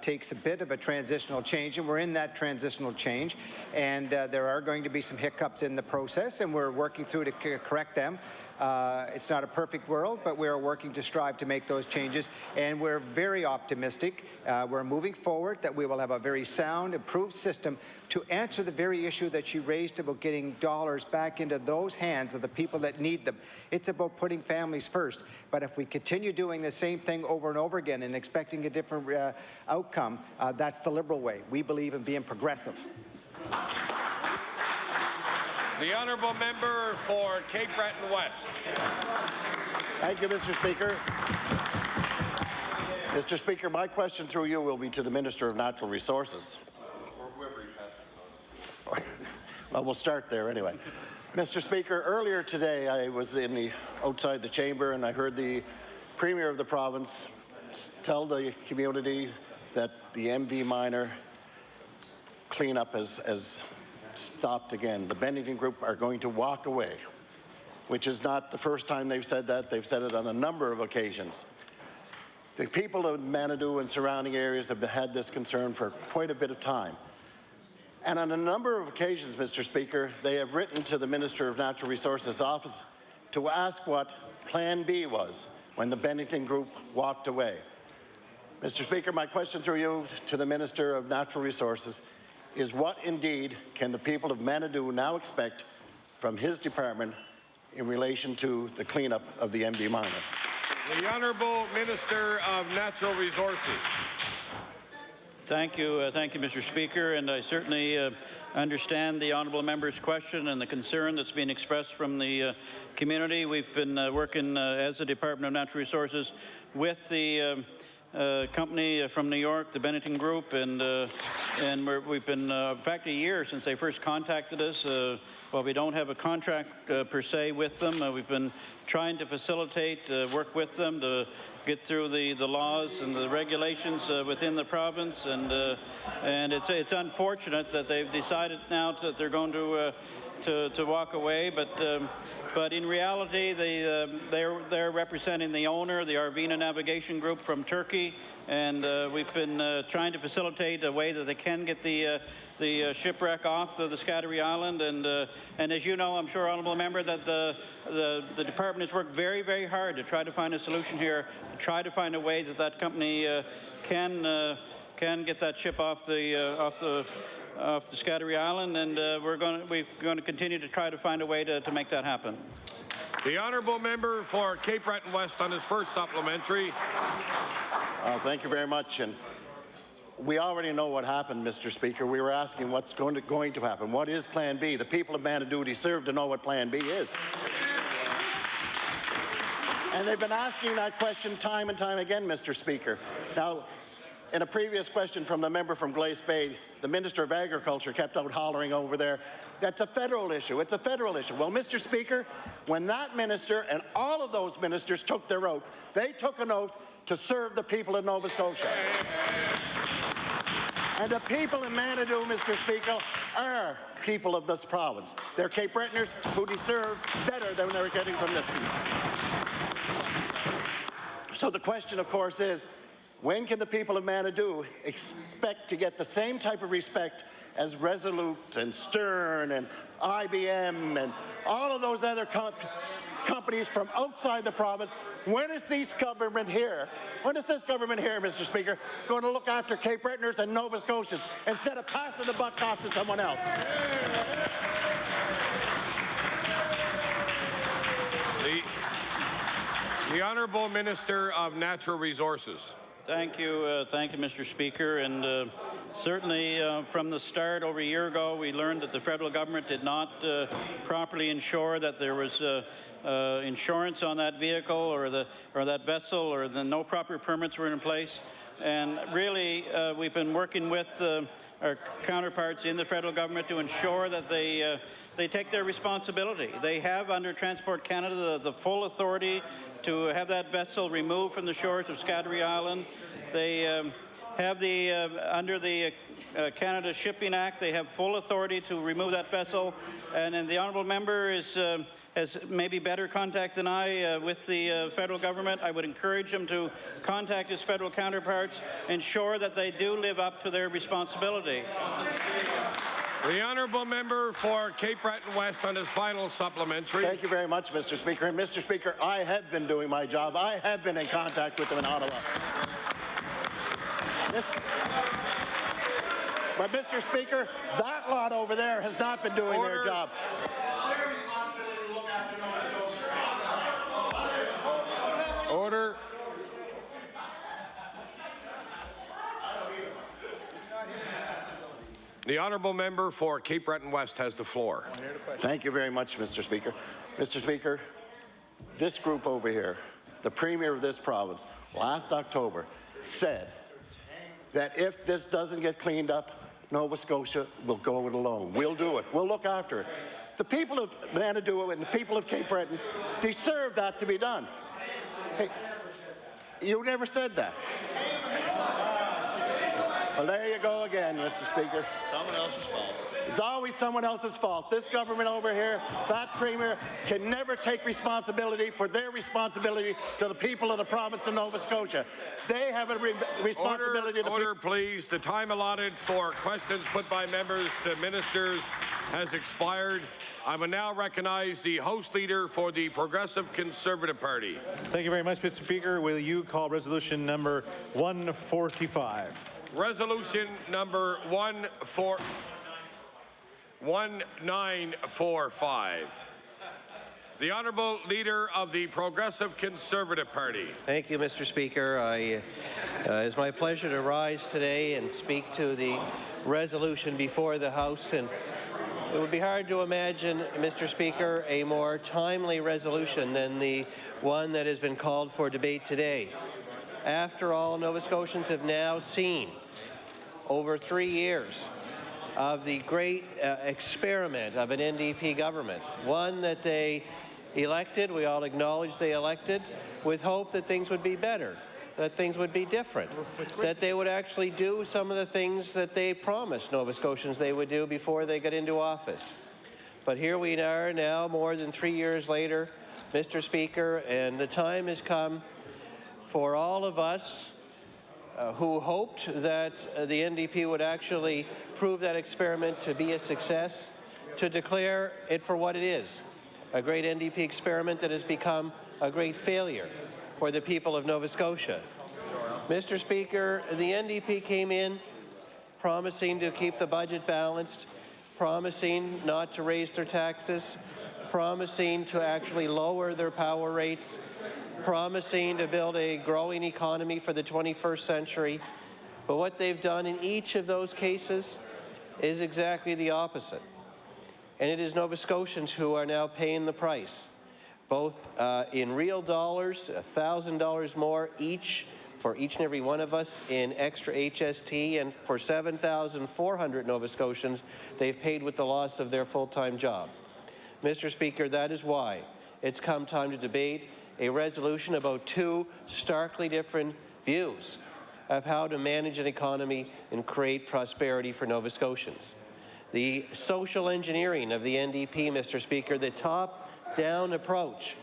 takes a bit of a transitional change, and we're in that transitional change. And there are going to be some hiccups in the process, and we're working through to correct them. It's not a perfect world, but we're working to strive to make those changes, and we're very optimistic. We're moving forward that we will have a very sound, improved system to answer the very issue that you raised about getting dollars back into those hands of the people that need them. It's about putting families first. But if we continue doing the same thing over and over again and expecting a different outcome, that's the Liberal way. We believe in being progressive. The honourable member for Cape Breton West. Thank you, Mr. Speaker. Mr. Speaker, my question through you will be to the Minister of Natural Resources. Well, we'll start there anyway. Mr. Speaker, earlier today I was outside the chamber and I heard the Premier of the province tell the community that the MV Minor cleanup has stopped again. The Bennington Group are going to walk away, which is not the first time they've said that. They've said it on a number of occasions. The people of Manitou and surrounding areas have had this concern for quite a bit of time. And on a number of occasions, Mr. Speaker, they have written to the Minister of Natural Resources office to ask what Plan B was when the Bennington Group walked away. Mr. Speaker, my question through you to the Minister of Natural Resources is what indeed can the people of Manitou now expect from his department in relation to the cleanup of the MV Minor? The Honourable Minister of Natural Resources. Thank you, Mr. Speaker, and I certainly understand the honourable member's question and the concern that's been expressed from the community. We've been working as the Department of Natural Resources with the company from New York, the Bennington Group, and we've been, in fact, a year since they first contacted us. While we don't have a contract per se with them, we've been trying to facilitate, work with them to get through the laws and the regulations within the province, and it's unfortunate that they've decided now that they're going to to walk away, but in reality, they're representing the owner, the Arvina Navigation Group from Turkey, and we've been trying to facilitate a way that they can get the shipwreck off of the Scattery Island. And as you know, I'm sure, honourable member, that the department has worked very, very hard to try to find a solution here, to try to find a way that that company can get that ship off the Scattery Island, and we're going to continue to try to find a way to make that happen. The honourable member for Cape Breton West on his first supplementary. Thank you very much. And we already know what happened, Mr. Speaker. We were asking what's going to happen. What is Plan B? The people of Manitou deserve to know what Plan B is. And they've been asking that question time and time again, Mr. Speaker. Now, in a previous question from the member from Glace Bay, the Minister of Agriculture kept out hollering over there, that's a federal issue, it's a federal issue. Well, Mr. Speaker, when that minister and all of those ministers took their oath, they took an oath to serve the people of Nova Scotia. And the people in Manitou, Mr. Speaker, are people of this province. They're Cape Bretoners who deserve better than they're getting from this people. So the question, of course, is, when can the people of Manitou expect to get the same type of respect as Resolute and Stern and IBM and all of those other companies from outside the province? When is this government here, Mr. Speaker, going to look after Cape Bretoners and Nova Scotians instead of passing the buck off to someone else? The Honourable Minister of Natural Resources. Thank you, Mr. Speaker. And certainly from the start over a year ago, we learned that the federal government did not properly ensure that there was insurance on that vehicle or that vessel, or no proper permits were in place. And really, we've been working with our counterparts in the federal government to ensure that they take their responsibility. They have, under Transport Canada, the full authority to have that vessel removed from the shores of Scattery Island. They have under the Canada Shipping Act, they have full authority to remove that vessel. And the honourable member has maybe better contact than I with the federal government. I would encourage him to contact his federal counterparts, ensure that they do live up to their responsibility. The honourable member for Cape Breton West on his final supplementary. Thank you very much, Mr. Speaker. And Mr. Speaker, I have been doing my job. I have been in contact with them in Ottawa. But Mr. Speaker, that lot over there has not been doing their job. Order. The honourable member for Cape Breton West has the floor. Thank you very much, Mr. Speaker. Mr. Speaker, this group over here, the Premier of this province, last October, said that if this doesn't get cleaned up, Nova Scotia will go it alone. We'll do it. We'll look after it. The people of Manitou and the people of Cape Breton deserve that to be done. Hey, you never said that. Well, there you go again, Mr. Speaker. Someone else's fault. It's always someone else's fault. This government over here, that Premier, can never take responsibility for their responsibility to the people of the province of Nova Scotia. They have a responsibility to... Order, please. The time allotted for questions put by members to ministers has expired. I will now recognize the House Leader for the Progressive Conservative Party. Thank you very much, Mr. Speaker. Will you call resolution number 145? Resolution number 1945. The Honourable Leader of the Progressive Conservative Party. Thank you, Mr. Speaker. It's my pleasure to rise today and speak to the resolution before the House. And it would be hard to imagine, Mr. Speaker, a more timely resolution than the one that has been called for debate today. After all, Nova Scotians have now seen over 3 years of the great experiment of an NDP government, one that they elected, we all acknowledge they elected, with hope that things would be better, that things would be different, that they would actually do some of the things that they promised Nova Scotians they would do before they got into office. But here we are now, more than 3 years later, Mr. Speaker, and the time has come for all of us who hoped that the NDP would actually prove that experiment to be a success, to declare it for what it is, a great NDP experiment that has become a great failure for the people of Nova Scotia. Mr. Speaker, the NDP came in promising to keep the budget balanced, promising not to raise their taxes, promising to actually lower their power rates, promising to build a growing economy for the 21st century. But what they've done in each of those cases is exactly the opposite. And it is Nova Scotians who are now paying the price, both in real dollars, $1,000 more each for each and every one of us in extra HST, and for 7,400 Nova Scotians, they've paid with the loss of their full-time job. Mr. Speaker, that is why it's come time to debate a resolution about two starkly different views of how to manage an economy and create prosperity for Nova Scotians. The social engineering of the NDP, Mr. Speaker, the top-down approach,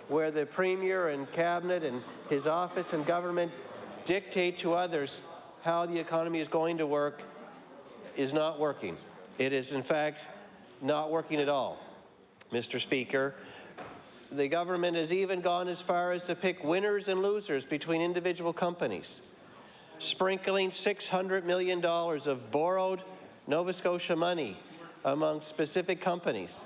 where the Premier and Cabinet and his office and government dictate to others how the economy is going to work, is not working. It is, in fact, not working at all. Mr. Speaker, the government has even gone as far as to pick winners and losers between individual companies, sprinkling $600 million of borrowed Nova Scotia money among specific companies.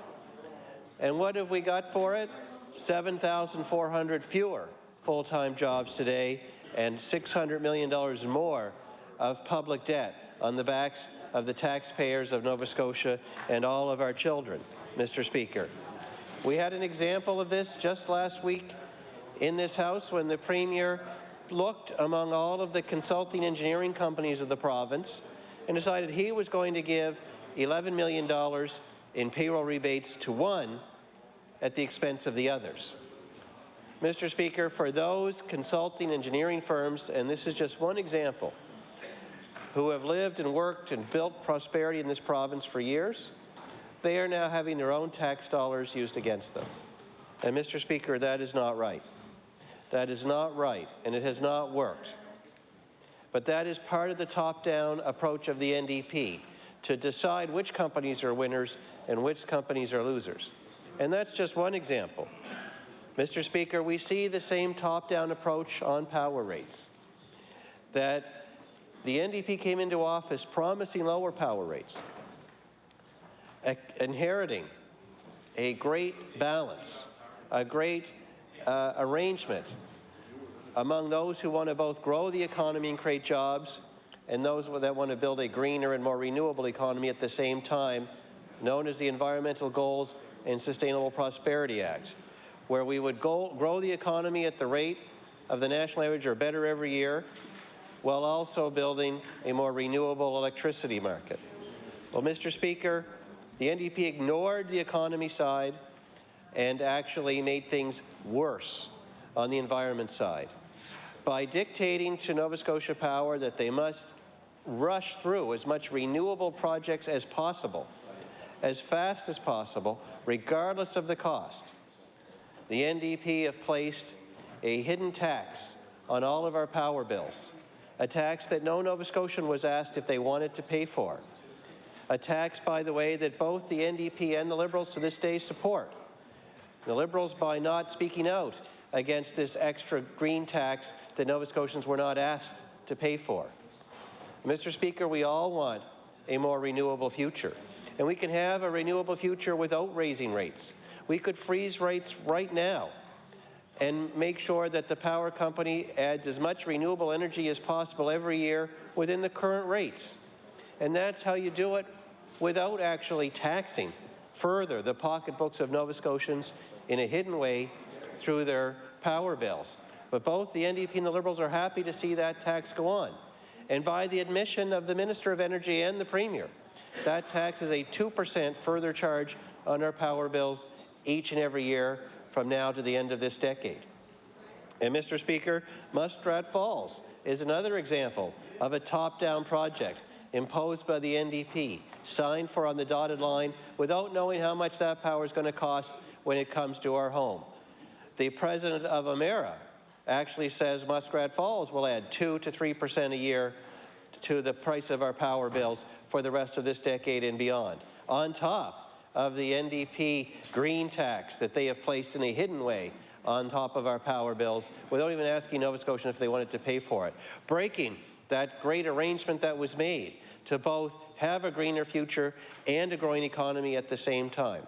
And what have we got for it? 7,400 fewer full-time jobs today and $600 million more of public debt on the backs of the taxpayers of Nova Scotia and all of our children, Mr. Speaker. We had an example of this just last week in this House when the Premier looked among all of the consulting engineering companies of the province and decided he was going to give $11 million in payroll rebates to one at the expense of the others. Mr. Speaker, for those consulting engineering firms, and this is just one example, who have lived and worked and built prosperity in this province for years, they are now having their own tax dollars used against them. And Mr. Speaker, that is not right. That is not right, and it has not worked. But that is part of the top-down approach of the NDP, to decide which companies are winners and which companies are losers. And that's just one example. Mr. Speaker, we see the same top-down approach on power rates, that the NDP came into office promising lower power rates, inheriting a great balance, a great arrangement among those who want to both grow the economy and create jobs and those that want to build a greener and more renewable economy at the same time, known as the Environmental Goals and Sustainable Prosperity Act, where we would grow the economy at the rate of the national average or better every year, while also building a more renewable electricity market. Well, Mr. Speaker, the NDP ignored the economy side and actually made things worse on the environment side by dictating to Nova Scotia Power that they must rush through as much renewable projects as possible, as fast as possible, regardless of the cost. The NDP have placed a hidden tax on all of our power bills, a tax that no Nova Scotian was asked if they wanted to pay for, a tax, by the way, that both the NDP and the Liberals to this day support. The Liberals by not speaking out against this extra green tax that Nova Scotians were not asked to pay for. Mr. Speaker, we all want a more renewable future, and we can have a renewable future without raising rates. We could freeze rates right now and make sure that the power company adds as much renewable energy as possible every year within the current rates. And that's how you do it without actually taxing further the pocketbooks of Nova Scotians in a hidden way through their power bills. But both the NDP and the Liberals are happy to see that tax go on. And by the admission of the Minister of Energy and the Premier, that tax is a 2% further charge on our power bills each and every year from now to the end of this decade. And Mr. Speaker, Muskrat Falls is another example of a top-down project imposed by the NDP, signed for on the dotted line without knowing how much that power is going to cost when it comes to our home. The president of Emera actually says Muskrat Falls will add 2 to 3% a year to the price of our power bills for the rest of this decade and beyond, on top of the NDP green tax that they have placed in a hidden way on top of our power bills without even asking Nova Scotians if they wanted to pay for it, breaking that great arrangement that was made to both have a greener future and a growing economy at the same time.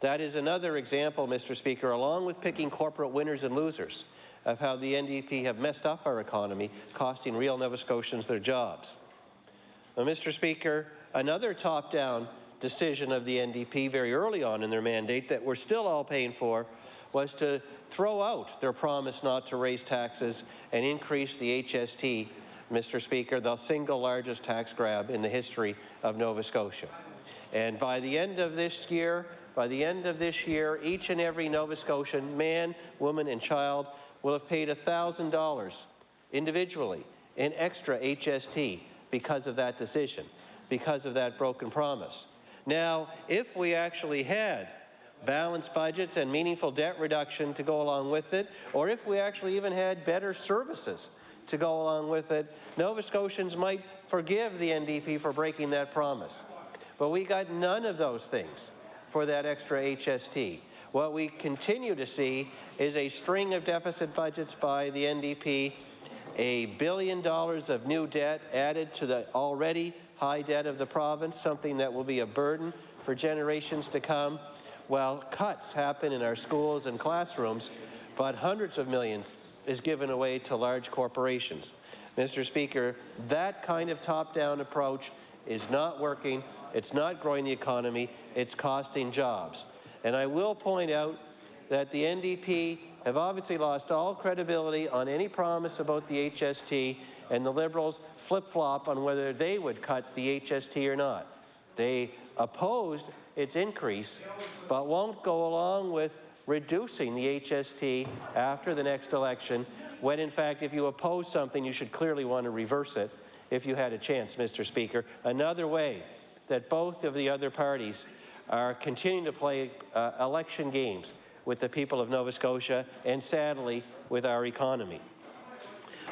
That is another example, Mr. Speaker, along with picking corporate winners and losers, of how the NDP have messed up our economy, costing real Nova Scotians their jobs. Now, Mr. Speaker, another top-down decision of the NDP very early on in their mandate that we're still all paying for was to throw out their promise not to raise taxes and increase the HST, Mr. Speaker, the single largest tax grab in the history of Nova Scotia. And by the end of this year, each and every Nova Scotian, man, woman, and child will have paid $1,000 individually in extra HST because of that decision, because of that broken promise. Now, if we actually had balanced budgets and meaningful debt reduction to go along with it, or if we actually even had better services to go along with it, Nova Scotians might forgive the NDP for breaking that promise. But we got none of those things for that extra HST. What we continue to see is a string of deficit budgets by the NDP, $1 billion of new debt added to the already high debt of the province, something that will be a burden for generations to come, while cuts happen in our schools and classrooms, but hundreds of millions is given away to large corporations. Mr. Speaker, that kind of top-down approach is not working. It's not growing the economy. It's costing jobs. And I will point out that the NDP have obviously lost all credibility on any promise about the HST, and the Liberals flip-flop on whether they would cut the HST or not. They opposed its increase, but won't go along with reducing the HST after the next election, when in fact, if you oppose something, you should clearly want to reverse it if you had a chance, Mr. Speaker. Another way that both of the other parties are continuing to play election games with the people of Nova Scotia and, sadly, with our economy.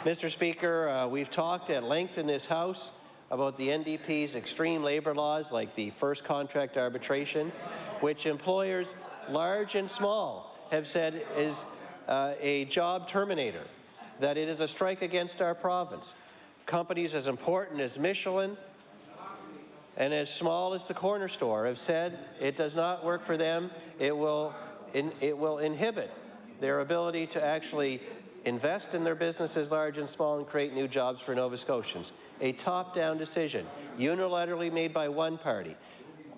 Mr. Speaker, we've talked at length in this House about the NDP's extreme labor laws, like the first contract arbitration, which employers, large and small, have said is a job terminator, that it is a strike against our province. Companies as important as Michelin and as small as the corner store have said it does not work for them. It will inhibit their ability to actually invest in their businesses, large and small, and create new jobs for Nova Scotians. A top-down decision, unilaterally made by one party,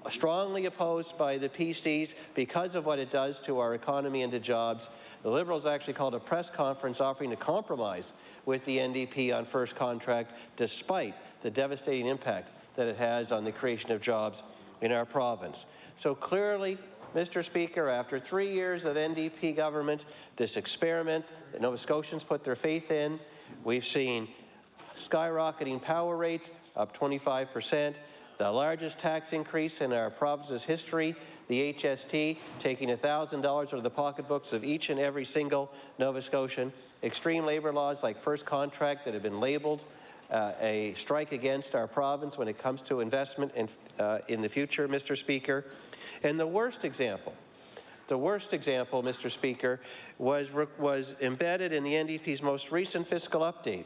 strongly opposed by the PCs because of what it does to our economy and to jobs. The Liberals actually called a press conference offering to compromise with the NDP on first contract, despite the devastating impact that it has on the creation of jobs in our province. So clearly, Mr. Speaker, after 3 years of NDP government, this experiment that Nova Scotians put their faith in, we've seen skyrocketing power rates, up 25%, the largest tax increase in our province's history, the HST, taking $1,000 out of the pocketbooks of each and every single Nova Scotian, extreme labor laws like first contract that have been labeled a strike against our province when it comes to investment in the future, Mr. Speaker. And the worst example, Mr. Speaker, was embedded in the NDP's most recent fiscal update,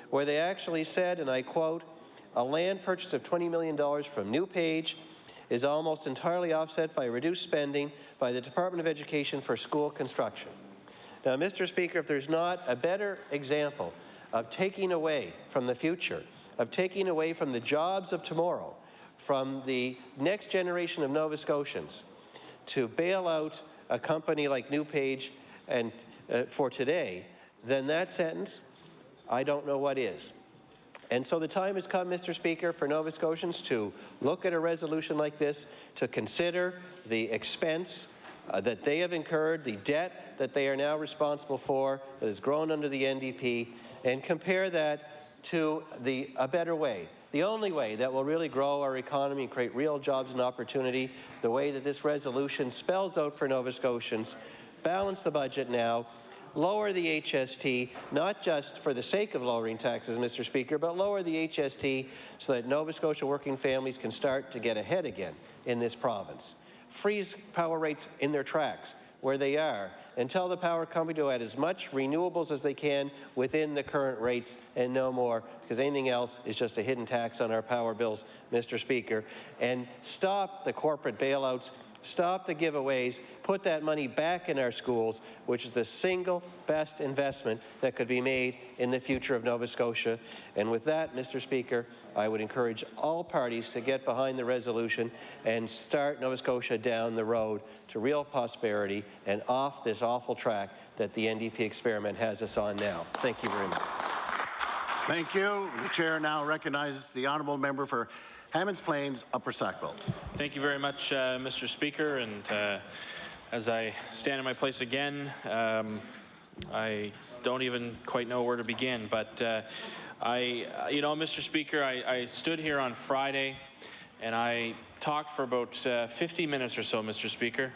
where they actually said, and I quote, "A land purchase of $20 million from NewPage is almost entirely offset by reduced spending by the Department of Education for school construction." Now, Mr. Speaker, if there's not a better example of taking away from the future, of taking away from the jobs of tomorrow, from the next generation of Nova Scotians, to bail out a company like NewPage and for today, then that sentence, I don't know what is. And so the time has come, Mr. Speaker, for Nova Scotians to look at a resolution like this, to consider the expense that they have incurred, the debt that they are now responsible for, that has grown under the NDP, and compare that to a better way The only way that will really grow our economy and create real jobs and opportunity, the way that this resolution spells out for Nova Scotians, balance the budget now, lower the HST, not just for the sake of lowering taxes, Mr. Speaker, but lower the HST so that Nova Scotia working families can start to get ahead again in this province. Freeze power rates in their tracks where they are and tell the power company to add as much renewables as they can within the current rates and no more, because anything else is just a hidden tax on our power bills, Mr. Speaker. And stop the corporate bailouts, stop the giveaways, put that money back in our schools, which is the single best investment that could be made in the future of Nova Scotia. And with that, Mr. Speaker, I would encourage all parties to get behind the resolution and start Nova Scotia down the road to real prosperity and off this awful track that the NDP experiment has us on now. Thank you very much. Thank you. The chair now recognizes the honourable member for Hammonds Plains, Upper Sackville. Thank you very much, Mr. Speaker. And as I stand in my place again, I don't even quite know where to begin. But Mr. Speaker, I stood here on Friday and I talked for about 50 minutes or so, Mr. Speaker.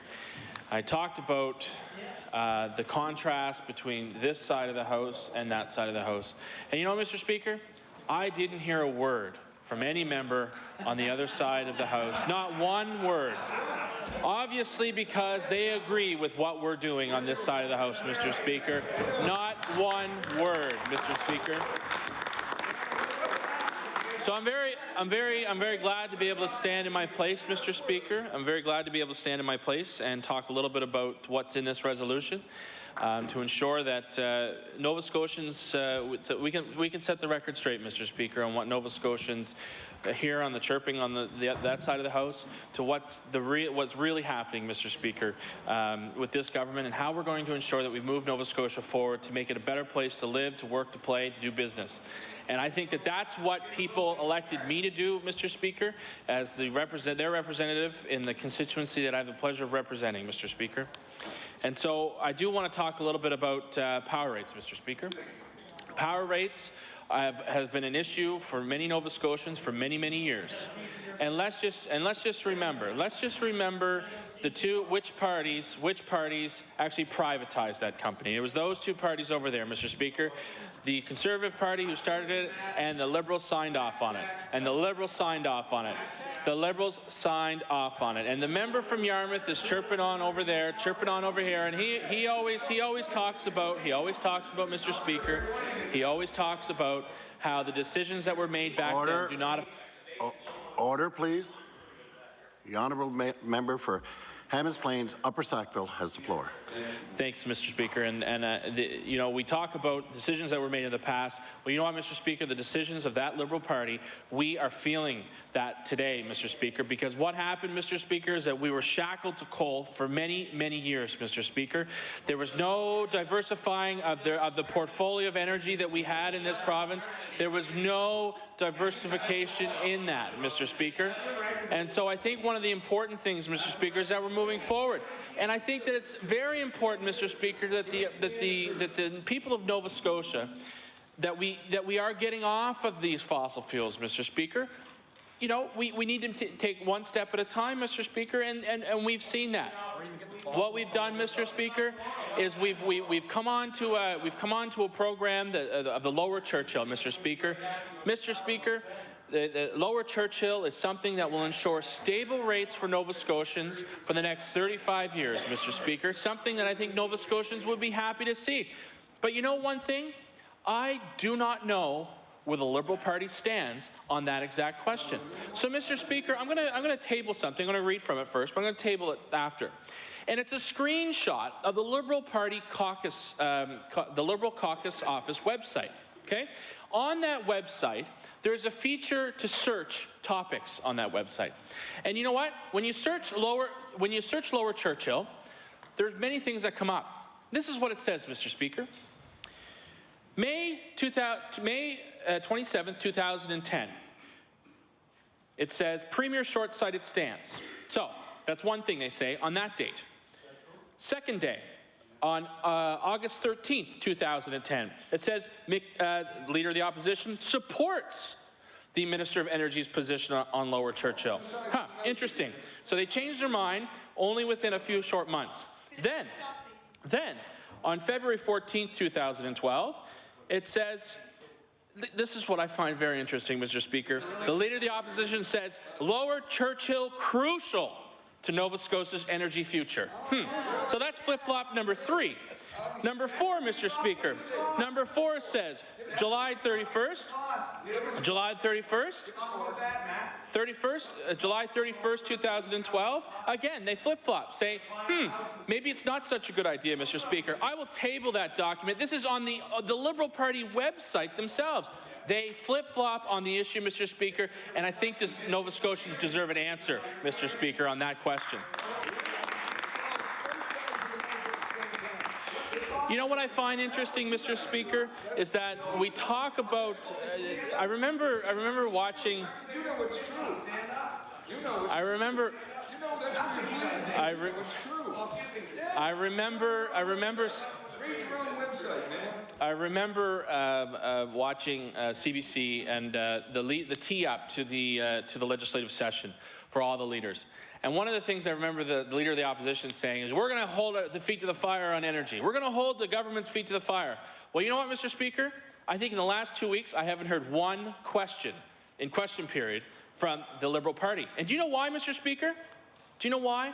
I talked about the contrast between this side of the House and that side of the House. And Mr. Speaker, I didn't hear a word from any member on the other side of the House. Not one word. Obviously because they agree with what we're doing on this side of the House, Mr. Speaker. Not one word, Mr. Speaker. So I'm very glad to be able to stand in my place, Mr. Speaker. I'm very glad to be able to stand in my place and talk a little bit about what's in this resolution. To ensure that Nova Scotians, we can set the record straight, Mr. Speaker, on what Nova Scotians hear on the chirping on that side of the House to what's really happening, Mr. Speaker, with this government and how we're going to ensure that we move Nova Scotia forward to make it a better place to live, to work, to play, to do business. And I think that that's what people elected me to do, Mr. Speaker, as their representative in the constituency that I have the pleasure of representing, Mr. Speaker. And so I do want to talk a little bit about power rates, Mr. Speaker. Power rates have been an issue for many Nova Scotians for many, many years. And let's just remember which parties actually privatized that company. It was those two parties over there, Mr. Speaker. The Conservative Party who started it, and the Liberals signed off on it. And the Liberals signed off on it. The Liberals signed off on it. And the member from Yarmouth is chirping on over there, chirping on over here, and he always talks about, Mr. Speaker, he always talks about how the decisions that were made back then do not. Order, please. The honourable member for Hammonds Plains, Upper Sackville has the floor. Thanks, Mr. Speaker. And we talk about decisions that were made in the past. Well, you know what, Mr. Speaker, the decisions of that Liberal Party, we are feeling that today, Mr. Speaker, because what happened, Mr. Speaker, is that we were shackled to coal for many, many years, Mr. Speaker. There was no diversifying of the portfolio of energy that we had in this province. There was no diversification in that, Mr. Speaker. And so I think one of the important things, Mr. Speaker, is that we're moving forward. And I think that it's very important, Mr. Speaker, that the people of Nova Scotia, that we are getting off of these fossil fuels, Mr. Speaker. We need to take one step at a time, Mr. Speaker, and we've seen that. What we've done, Mr. Speaker, is we've come on to a program of the Lower Churchill, Mr. Speaker. Mr. Speaker, the Lower Churchill is something that will ensure stable rates for Nova Scotians for the next 35 years, Mr. Speaker, something that I think Nova Scotians would be happy to see. But you know one thing? I do not know where the Liberal Party stands on that exact question. So, Mr. Speaker, I'm going to table something. I'm going to read from it first, but I'm going to table it after. And it's a screenshot of the Liberal Party caucus, the Liberal Caucus Office website. Okay, on that website, there's a feature to search topics on that website. And you know what? When you search Lower Churchill, there's many things that come up. This is what it says, Mr. Speaker. May 27th, 2010. It says Premier short-sighted stance. So that's one thing they say on that date. Second day, on August 13th, 2010, it says Leader of the Opposition supports the Minister of Energy's position on Lower Churchill. Interesting. So they changed their mind only within a few short months. Then, on February 14th, 2012, it says, this is what I find very interesting, Mr. Speaker. The Leader of the Opposition says, Lower Churchill crucial to Nova Scotia's energy future. So that's flip-flop number 3. Number 4, Mr. Speaker. Number 4 says, July 31st, July 31st, 2012. Again, they flip-flop, say, maybe it's not such a good idea, Mr. Speaker. I will table that document. This is on the Liberal Party website themselves. They flip-flop on the issue, Mr. Speaker, and I think Nova Scotians deserve an answer, Mr. Speaker, on that question. You know what I find interesting, Mr. Speaker, is that we talk about. I remember watching. I remember watching CBC and the tee-up to the legislative session for all the leaders. And one of the things I remember the Leader of the Opposition saying is, we're going to hold the feet to the fire on energy. We're going to hold the government's feet to the fire. Well, you know what, Mr. Speaker? I think in the last 2 weeks, I haven't heard one question in question period from the Liberal Party. And do you know why, Mr. Speaker? Do you know why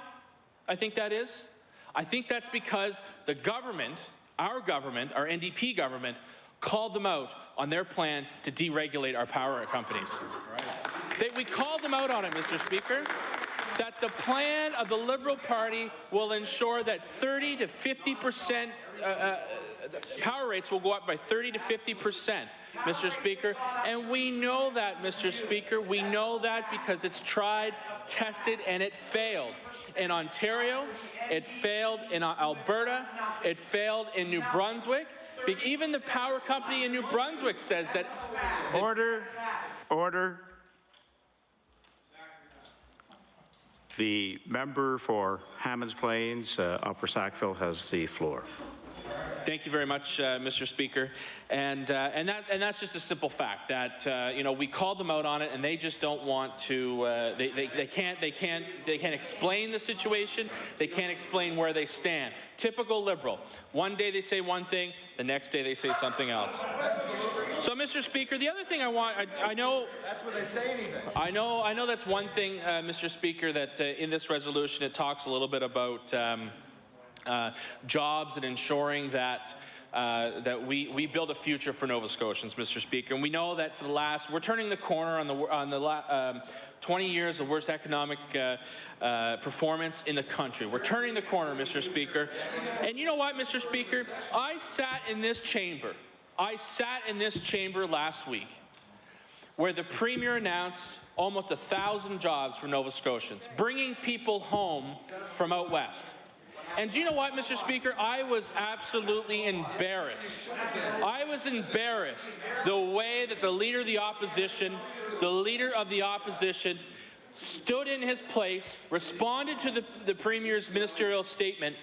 I think that is? I think that's because the government, our NDP government, called them out on their plan to deregulate our power companies. We called them out on it, Mr. Speaker. That the plan of the Liberal Party will ensure that 30 to 50% power rates will go up by 30 to 50%, Mr. Speaker. And we know that, Mr. Speaker. We know that because it's tried, tested, and it failed. In Ontario, it failed in Alberta, it failed in New Brunswick. Even the power company in New Brunswick says that... Order. The member for Hammonds Plains, Upper Sackville, has the floor. Thank you very much, Mr. Speaker. And that's just a simple fact that we called them out on it, and they just don't want to. They can't explain the situation. They can't explain where they stand. Typical Liberal. One day they say one thing, the next day they say something else. So, Mr. Speaker, the other thing I know. That's when they say anything. I know that's one thing, Mr. Speaker, that in this resolution it talks a little bit about. Jobs and ensuring that we build a future for Nova Scotians, Mr. Speaker. And we know that for we're turning the corner on the 20 years of worst economic performance in the country. We're turning the corner, Mr. Speaker. And you know what, Mr. Speaker? I sat in this chamber last week where the Premier announced almost 1,000 jobs for Nova Scotians, bringing people home from out west. And do you know what, Mr. Speaker? I was absolutely embarrassed. I was embarrassed the way that the Leader of the Opposition stood in his place, responded to the Premier's ministerial statement,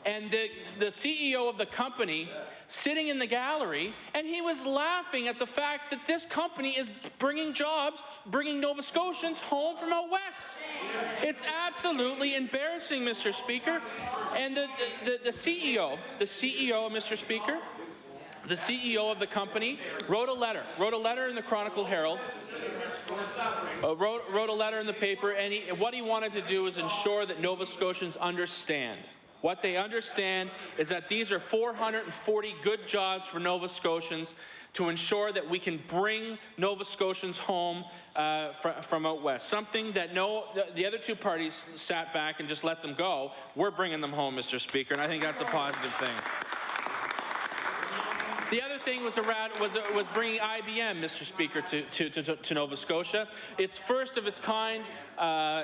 and the CEO of the company sitting in the gallery, and he was laughing at the fact that this company is bringing jobs, bringing Nova Scotians home from out west. It's absolutely embarrassing, Mr. Speaker. And the CEO, Mr. Speaker, the CEO of the company wrote a letter in the Chronicle Herald, wrote a letter in the paper, and what he wanted to do is ensure that Nova Scotians understand. What they understand is that these are 440 good jobs for Nova Scotians to ensure that we can bring Nova Scotians home from out west. Something that the other two parties sat back and just let them go. We're bringing them home, Mr. Speaker, and I think that's a positive thing. The other thing was bringing IBM, Mr. Speaker, to Nova Scotia. It's first of its kind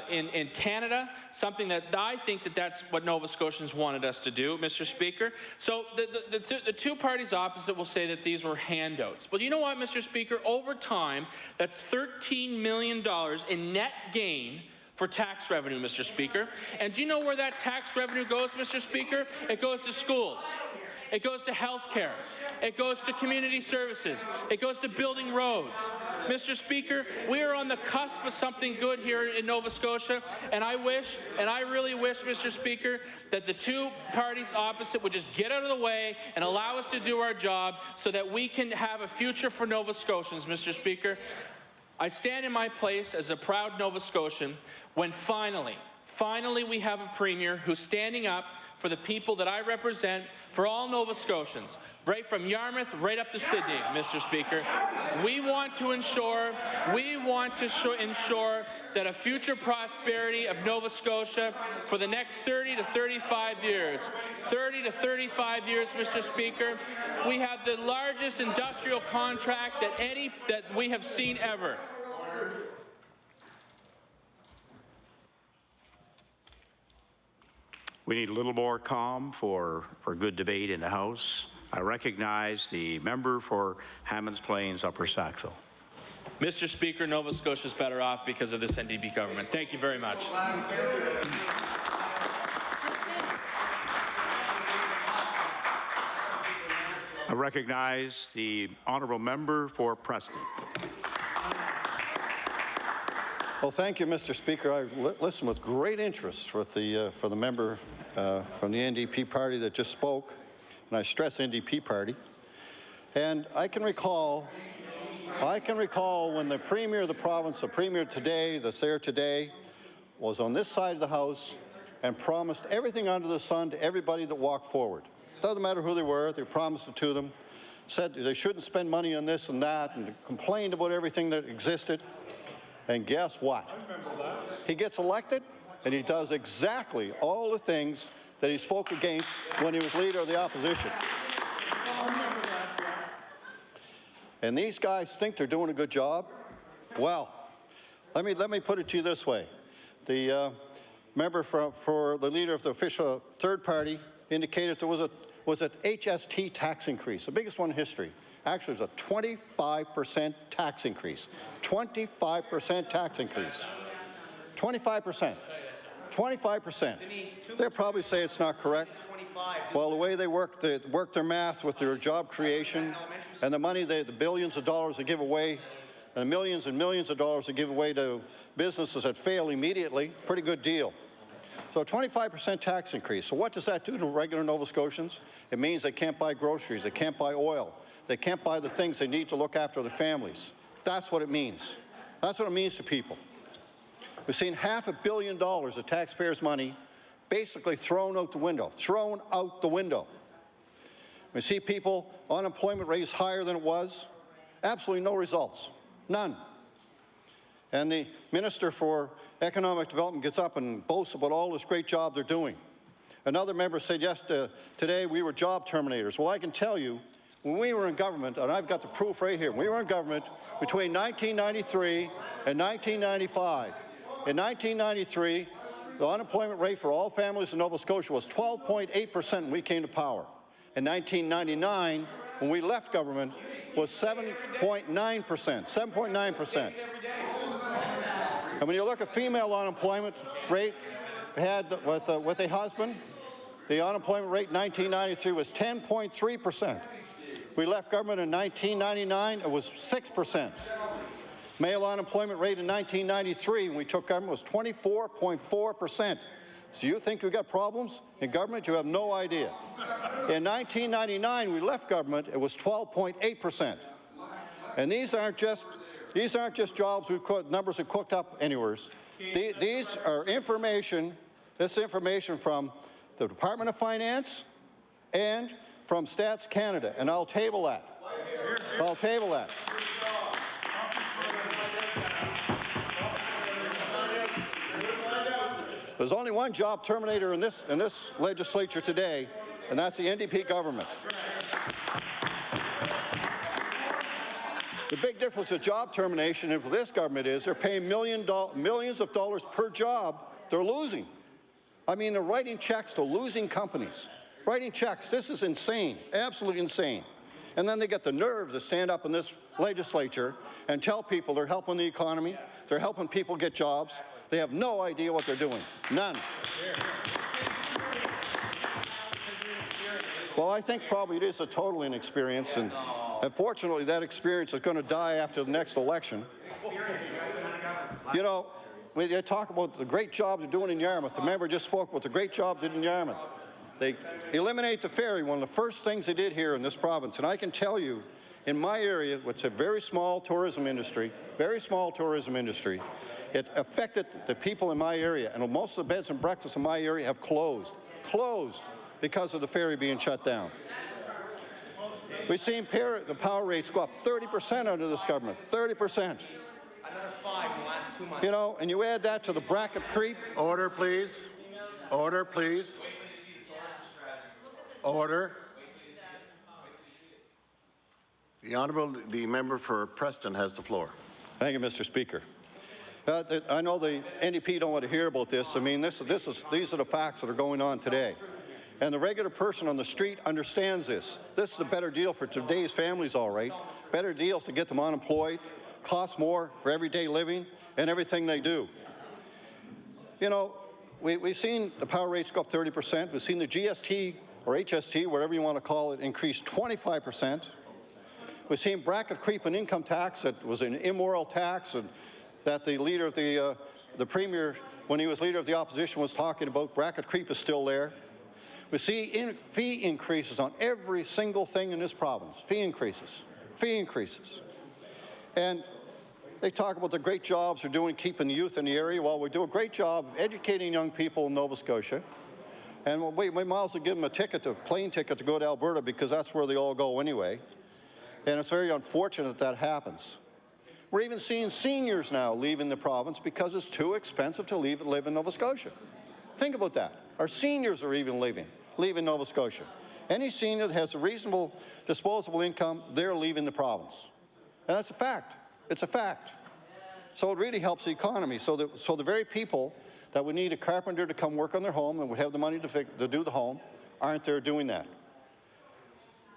in Canada, something that I think that's what Nova Scotians wanted us to do, Mr. Speaker. So the two parties opposite will say that these were handouts. But you know what, Mr. Speaker? Over time, that's $13 million in net gain for tax revenue, Mr. Speaker. And do you know where that tax revenue goes, Mr. Speaker? It goes to schools. It goes to health care. It goes to community services. It goes to building roads. Mr. Speaker, we are on the cusp of something good here in Nova Scotia, and I really wish, Mr. Speaker, that the two parties opposite would just get out of the way and allow us to do our job so that we can have a future for Nova Scotians, Mr. Speaker. I stand in my place as a proud Nova Scotian when finally we have a premier who's standing up for the people that I represent, for all Nova Scotians, right from Yarmouth right up to Sydney, Mr. Speaker. We want to ensure that a future prosperity of Nova Scotia for the next 30 to 35 years. 30 to 35 years, Mr. Speaker. We have the largest industrial contract that we have seen ever. We need a little more calm for good debate in the House. I recognize the member for Hammonds Plains, Upper Sackville. Mr. Speaker, Nova Scotia is better off because of this NDP government. Thank you very much. I recognize the honourable member for Preston. Well, thank you, Mr. Speaker. I listened with great interest for the member from the NDP party that just spoke, and I stress NDP party. And I can recall when the Premier of the province, the Premier today, that's there today, was on this side of the House and promised everything under the sun to everybody that walked forward. Doesn't matter who they were, they promised it to them, said they shouldn't spend money on this and that, and complained about everything that existed. And guess what? He gets elected, and he does exactly all the things that he spoke against when he was leader of the opposition. And these guys think they're doing a good job? Well, let me put it to you this way. The member for the leader of the official third party indicated there was an HST tax increase, the biggest one in history. Actually, it was a 25% tax increase. 25% tax increase. 25%. 25%. They'll probably say it's not correct. Well, the way they work their math with their job creation and the money, the billions of dollars they give away, and millions of dollars they give away to businesses that fail immediately, pretty good deal. So a 25% tax increase. So what does that do to regular Nova Scotians? It means they can't buy groceries, they can't buy oil, they can't buy the things they need to look after their families. That's what it means. That's what it means to people. We've seen $500 million of taxpayers' money basically thrown out the window. Thrown out the window. We see people, unemployment rate is higher than it was. Absolutely no results. None. And the Minister for Economic Development gets up and boasts about all this great job they're doing. Another member said, yes, today we were job terminators. Well, I can tell you, when we were in government, and I've got the proof right here, when we were in government between 1993 and 1995. In 1993, the unemployment rate for all families in Nova Scotia was 12.8% when we came to power. In 1999, when we left government, was 7.9%. 7.9%. And when you look at female unemployment rate, we had with a husband, the unemployment rate in 1993 was 10.3%. We left government in 1999, it was 6%. Male unemployment rate in 1993, when we took government, was 24.4%. So you think we've got problems in government? You have no idea. In 1999, we left government, it was 12.8%. And these aren't just jobs numbers we cooked up anywhere. These are information, this information from the Department of Finance and from Stats Canada, and I'll table that. I'll table that. There's only one job terminator in this legislature today, and that's the NDP government. The big difference with job termination and for this government is they're paying millions of dollars per job they're losing. I mean, they're writing checks to losing companies. Writing checks. This is insane. Absolutely insane. And then they get the nerve to stand up in this legislature and tell people they're helping the economy, they're helping people get jobs. They have no idea what they're doing. None. Well, I think probably it is a total inexperience, and unfortunately that experience is going to die after the next election. You know, they talk about the great job they're doing in Yarmouth. The member just spoke about the great job they did in Yarmouth. They eliminate the ferry, one of the first things they did here in this province. And I can tell you, in my area, which is a very small tourism industry, it affected the people in my area. And most of the beds and breakfasts in my area have closed because of the ferry being shut down. We've seen the power rates go up 30% under this government, 30%. Another 5 in the last 2 months. You know, and you add that to the bracket creep. Order, please. Order, please. Order. The member for Preston has the floor. Thank you, Mr. Speaker. I know the NDP don't want to hear about this. I mean, these are the facts that are going on today. And the regular person on the street understands this. This is a better deal for today's families, all right. Better deals to get them unemployed, cost more for everyday living and everything they do. You know, we've seen the power rates go up 30%. We've seen the GST or HST, whatever you want to call it, increase 25%. We've seen bracket creep in income tax that was an immoral tax, and that the leader of the Premier, when he was leader of the opposition, was talking about. Bracket creep is still there. We see fee increases on every single thing in this province. Fee increases. And they talk about the great jobs they're doing keeping the youth in the area. Well, we do a great job of educating young people in Nova Scotia. And we might as well give them a plane ticket to go to Alberta, because that's where they all go anyway. And it's very unfortunate that happens. We're even seeing seniors now leaving the province because it's too expensive to live in Nova Scotia. Think about that. Our seniors are even leaving Nova Scotia. Any senior that has a reasonable disposable income, they're leaving the province. And that's a fact. It's a fact. So it really helps the economy. So the very people that would need a carpenter to come work on their home and would have the money to do the home aren't there doing that.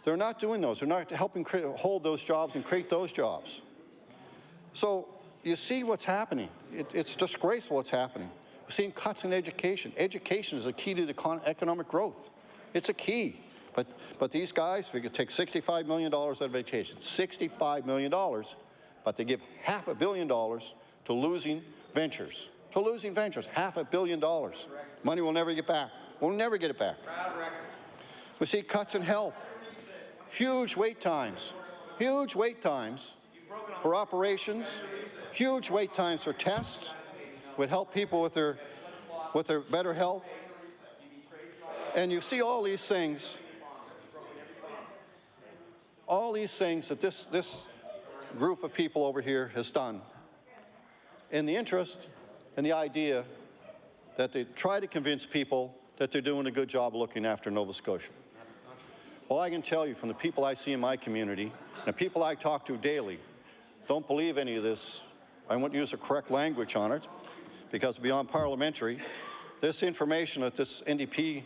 They're not doing those. They're not helping hold those jobs and create those jobs. So you see what's happening. It's disgraceful what's happening. We're seeing cuts in education. Education is a key to the economic growth. It's a key. But these guys, we could take $65 million out of education, $65 million, but they give $500 million to losing ventures. $500 million. Money we'll never get back. We'll never get it back. We see cuts in health. Huge wait times for operations, huge wait times for tests would help people with their better health. And you see all these things that this group of people over here has done in the interest and the idea that they try to convince people that they're doing a good job looking after Nova Scotia. Well, I can tell you from the people I see in my community, and the people I talk to daily, don't believe any of this. I won't use the correct language on it, because beyond parliamentary, this information that this NDP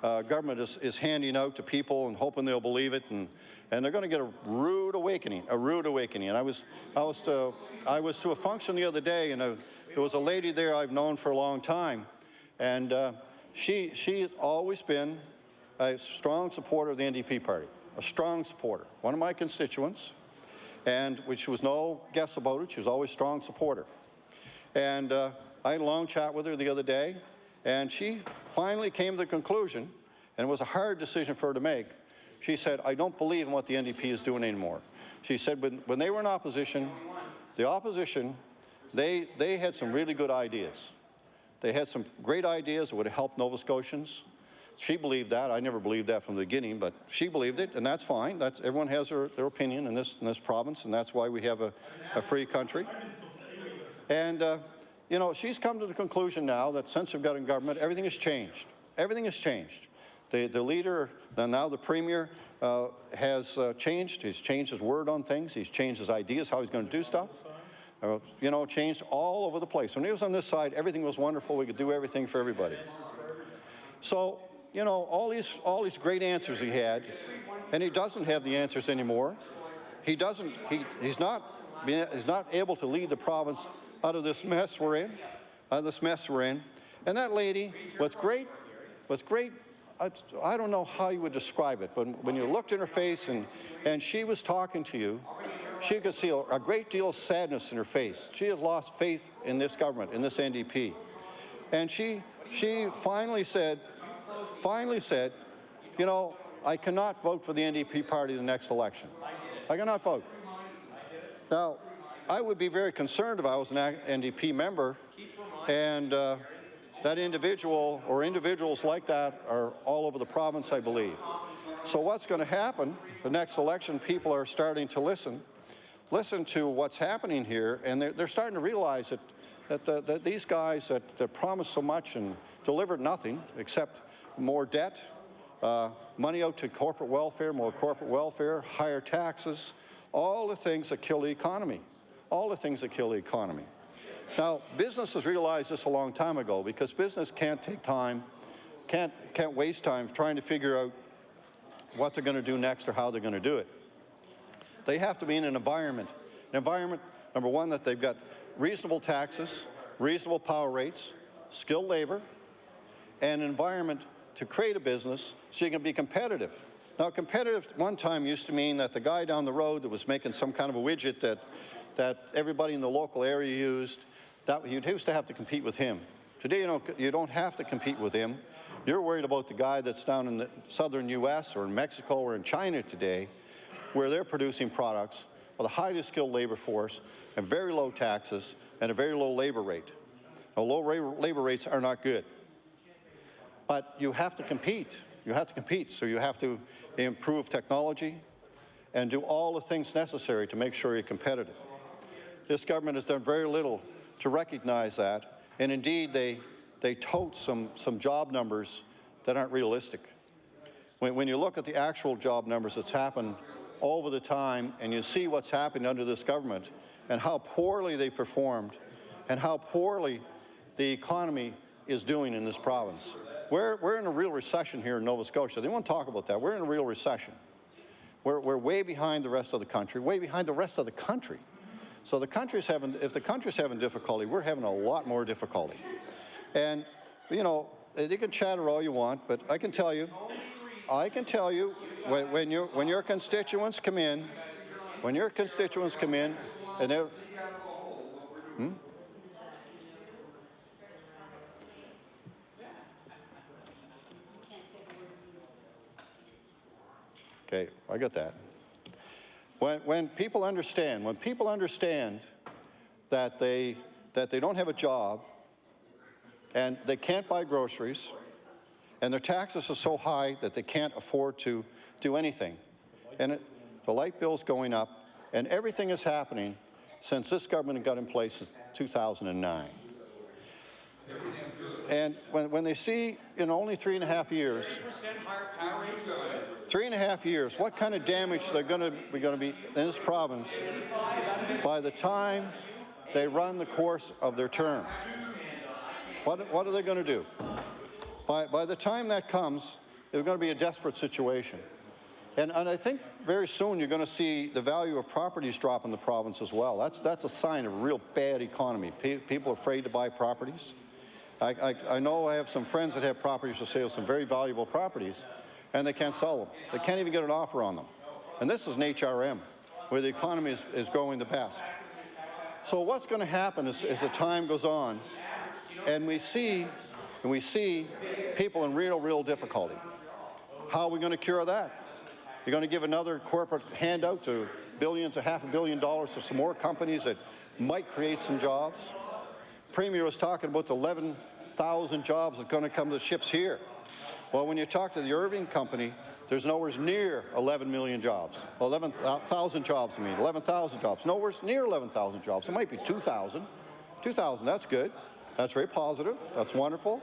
government is handing out to people and hoping they'll believe it, and they're going to get a rude awakening. And I was to a function the other day, and there was a lady there I've known for a long time, and she's always been a strong supporter of the NDP party, a strong supporter. One of my constituents, and which was no guess about it, she was always a strong supporter. And I had a long chat with her the other day, and she finally came to the conclusion, and it was a hard decision for her to make. She said, I don't believe in what the NDP is doing anymore. She said when they were in opposition, the opposition, they had some really good ideas. They had some great ideas that would have helped Nova Scotians. She believed that. I never believed that from the beginning, but she believed it, and that's fine. Everyone has their opinion in this province, and that's why we have a free country. And, you know, she's come to the conclusion now that since we've got in government, everything has changed. Everything has changed. The leader, now the Premier, has changed. He's changed his word on things. He's changed his ideas, how he's going to do stuff. You know, changed all over the place. When he was on this side, everything was wonderful. We could do everything for everybody. So, you know, all these great answers he had, and he doesn't have the answers anymore. He's not able to lead the province out of this mess we're in. this mess we're in. And that lady was great, I don't know how you would describe it, but when you looked in her face and she was talking to you, she could see a great deal of sadness in her face. She had lost faith in this government, in this NDP. And she finally said, you know, I cannot vote for the NDP party the next election. I cannot vote. Now, I would be very concerned if I was an NDP member, and that individual or individuals like that are all over the province, I believe. So what's going to happen, the next election, people are starting to listen to what's happening here, and they're starting to realize that these guys that promised so much and delivered nothing except more debt, money out to corporate welfare, more corporate welfare, higher taxes, all the things that kill the economy, Now, businesses realized this a long time ago, because business can't take time, can't waste time trying to figure out what they're going to do next or how they're going to do it. They have to be in an environment, number one, that they've got reasonable taxes, reasonable power rates, skilled labor, and an environment to create a business so you can be competitive. Now, competitive one time used to mean that the guy down the road that was making some kind of a widget that everybody in the local area used, that you'd used to have to compete with him. Today, you don't have to compete with him. You're worried about the guy that's down in the southern U.S. or in Mexico or in China today, where they're producing products with a highly skilled labor force and very low taxes and a very low labor rate. Now, low labor rates are not good. But you have to compete. So you have to improve technology and do all the things necessary to make sure you're competitive. This government has done very little to recognize that, and indeed they tote some job numbers that aren't realistic. When you look at the actual job numbers that's happened over the time, and you see what's happened under this government and how poorly they performed and how poorly the economy is doing in this province. We're in a real recession here in Nova Scotia. They won't talk about that. We're in a real recession. We're way behind the rest of the country, So if the country's having difficulty, we're having a lot more difficulty. And, you know, you can chatter all you want, but I can tell you, when your constituents come in, and they're, Okay, I got that. When people understand that they don't have a job and they can't buy groceries and their taxes are so high that they can't afford to do anything, and the light bill's going up, and everything is happening since this government got in place in 2009. And when they see in only 3.5 years, 3.5 years, what kind of damage they're going to be in this province by the time they run the course of their term. What are they going to do? By the time that comes, they're going to be a desperate situation. And I think very soon you're going to see the value of properties drop in the province as well. That's a sign of a real bad economy. People are afraid to buy properties. I know I have some friends that have properties for sale, some very valuable properties, and they can't sell them. They can't even get an offer on them. And this is an HRM, where the economy is growing the best. So what's going to happen as the time goes on, and we see people in real difficulty. How are we going to cure that? You're going to give another corporate handout to billions, to $500 million to some more companies that might create some jobs. Premier was talking about the 11,000 jobs that are going to come to the ships here. Well, when you talk to the Irving company, there's nowhere near 11 million jobs. 11,000 jobs, 11,000 jobs. Nowhere near 11,000 jobs. It might be 2,000. 2,000, that's good. That's very positive. That's wonderful.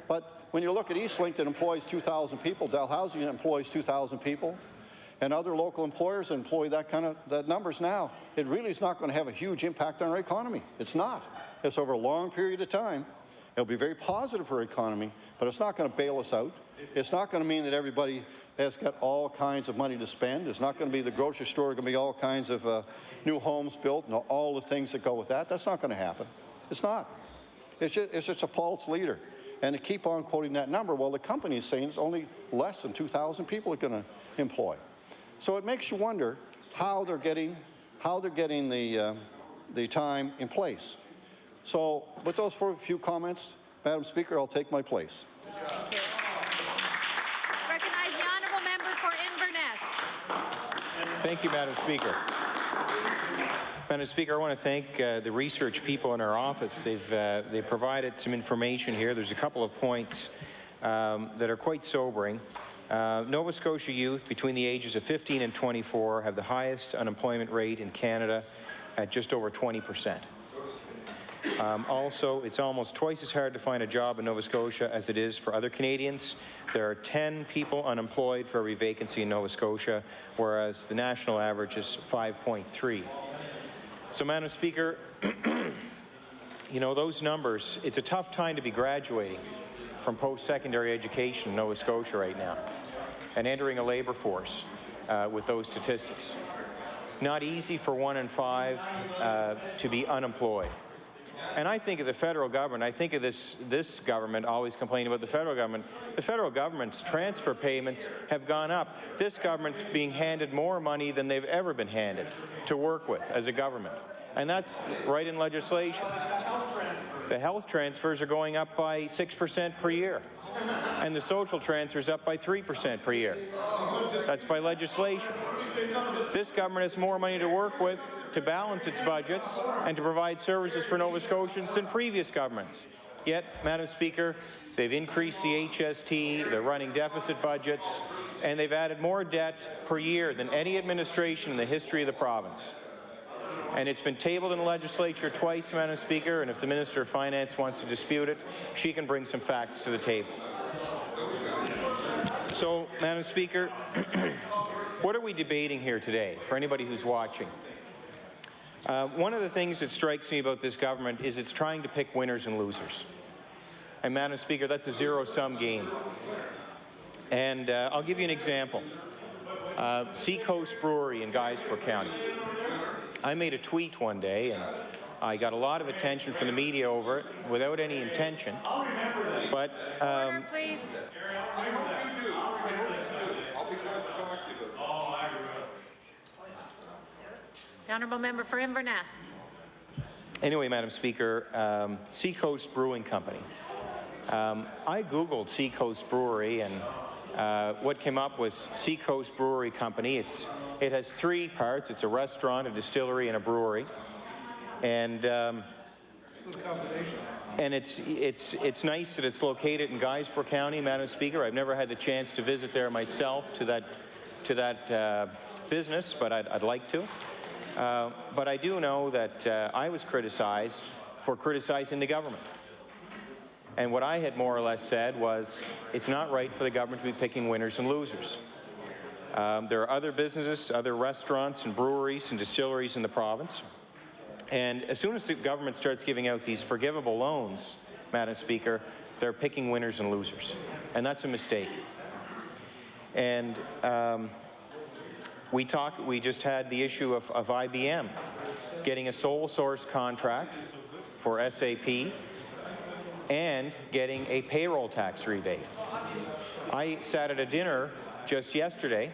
But when you look at Eastlink that employs 2,000 people, Dalhousie employs 2,000 people, and other local employers that employ that numbers now, it really is not going to have a huge impact on our economy. It's not. It's over a long period of time. It'll be very positive for our economy, but it's not going to bail us out. It's not going to mean that everybody has got all kinds of money to spend. It's not going to be the grocery store going to be all kinds of new homes built and all the things that go with that. That's not going to happen. It's not. It's just a false leader. And to keep on quoting that number, well, the company is saying it's only less than 2,000 people are going to employ. So it makes you wonder how they're getting the time in place. So with those few comments, Madam Speaker, I'll take my place. Recognize the honourable member for Inverness. Thank you, Madam Speaker. Madam Speaker, I want to thank the research people in our office. They've provided some information here. There's a couple of points that are quite sobering. Nova Scotia youth between the ages of 15 and 24 have the highest unemployment rate in Canada at just over 20%. Also, it's almost twice as hard to find a job in Nova Scotia as it is for other Canadians. There are 10 people unemployed for every vacancy in Nova Scotia, whereas the national average is 5.3. So, Madam Speaker, you know, those numbers, it's a tough time to be graduating from post-secondary education in Nova Scotia right now and entering a labor force with those statistics. Not easy for 1 in 5 to be unemployed. And I think of the federal government, I think of this government always complaining about the federal government. The federal government's transfer payments have gone up. This government's being handed more money than they've ever been handed to work with as a government. And that's right in legislation. The health transfers are going up by 6% per year. And the social transfers up by 3% per year. That's by legislation. This government has more money to work with to balance its budgets and to provide services for Nova Scotians than previous governments. Yet, Madam Speaker, they've increased the HST, they're running deficit budgets, and they've added more debt per year than any administration in the history of the province. And it's been tabled in the legislature twice, Madam Speaker, and if the Minister of Finance wants to dispute it, she can bring some facts to the table. So, Madam Speaker, what are we debating here today, for anybody who's watching? One of the things that strikes me about this government is it's trying to pick winners and losers. And, Madam Speaker, that's a zero-sum game. And I'll give you an example. Seacoast Brewery in Guysborough County. I made a tweet one day, and I got a lot of attention from the media over it without any intention. But Order, please. The honourable member for Inverness. Anyway, Madam Speaker, Seacoast Brewing Company. I Googled Seacoast Brewery, and what came up was Seacoast Brewery Company. It has 3 parts. It's a restaurant, a distillery, and a brewery. And it's nice that it's located in Guysborough County, Madam Speaker. I've never had the chance to visit there myself to that business, but I'd like to. But I do know that I was criticized for criticizing the government. And what I had more or less said was, it's not right for the government to be picking winners and losers. There are other businesses, other restaurants and breweries and distilleries in the province. And as soon as the government starts giving out these forgivable loans, Madam Speaker, they're picking winners and losers. And that's a mistake. And we just had the issue of IBM getting a sole source contract for SAP and getting a payroll tax rebate. I sat at a dinner just yesterday,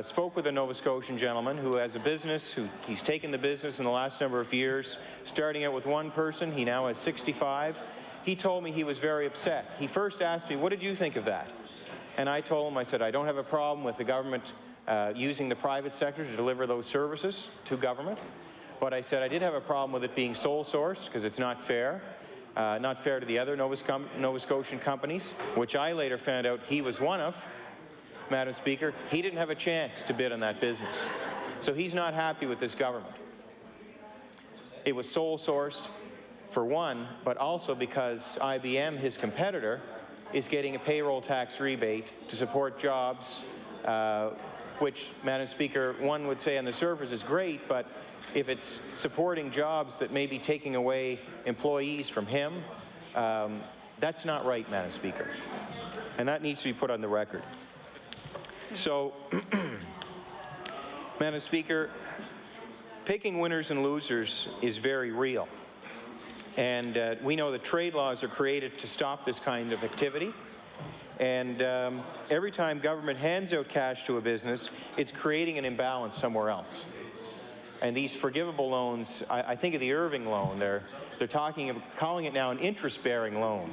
spoke with a Nova Scotian gentleman who has a business, he's taken the business in the last number of years, starting out with 1 person, he now has 65. He told me he was very upset. He first asked me, what did you think of that? And I told him, I said, I don't have a problem with the government using the private sector to deliver those services to government. But I said I did have a problem with it being sole sourced because it's not fair. Not fair to the other Nova Scotian companies, which I later found out he was one of, Madam Speaker. He didn't have a chance to bid on that business. So he's not happy with this government. It was sole sourced for one, but also because IBM, his competitor, is getting a payroll tax rebate to support jobs, which, Madam Speaker, one would say on the surface is great, but if it's supporting jobs that may be taking away employees from him, that's not right, Madam Speaker. And that needs to be put on the record. So, Madam Speaker, picking winners and losers is very real. And we know that trade laws are created to stop this kind of activity. And every time government hands out cash to a business, it's creating an imbalance somewhere else. And these forgivable loans, I think of the Irving loan, they're calling it now an interest-bearing loan.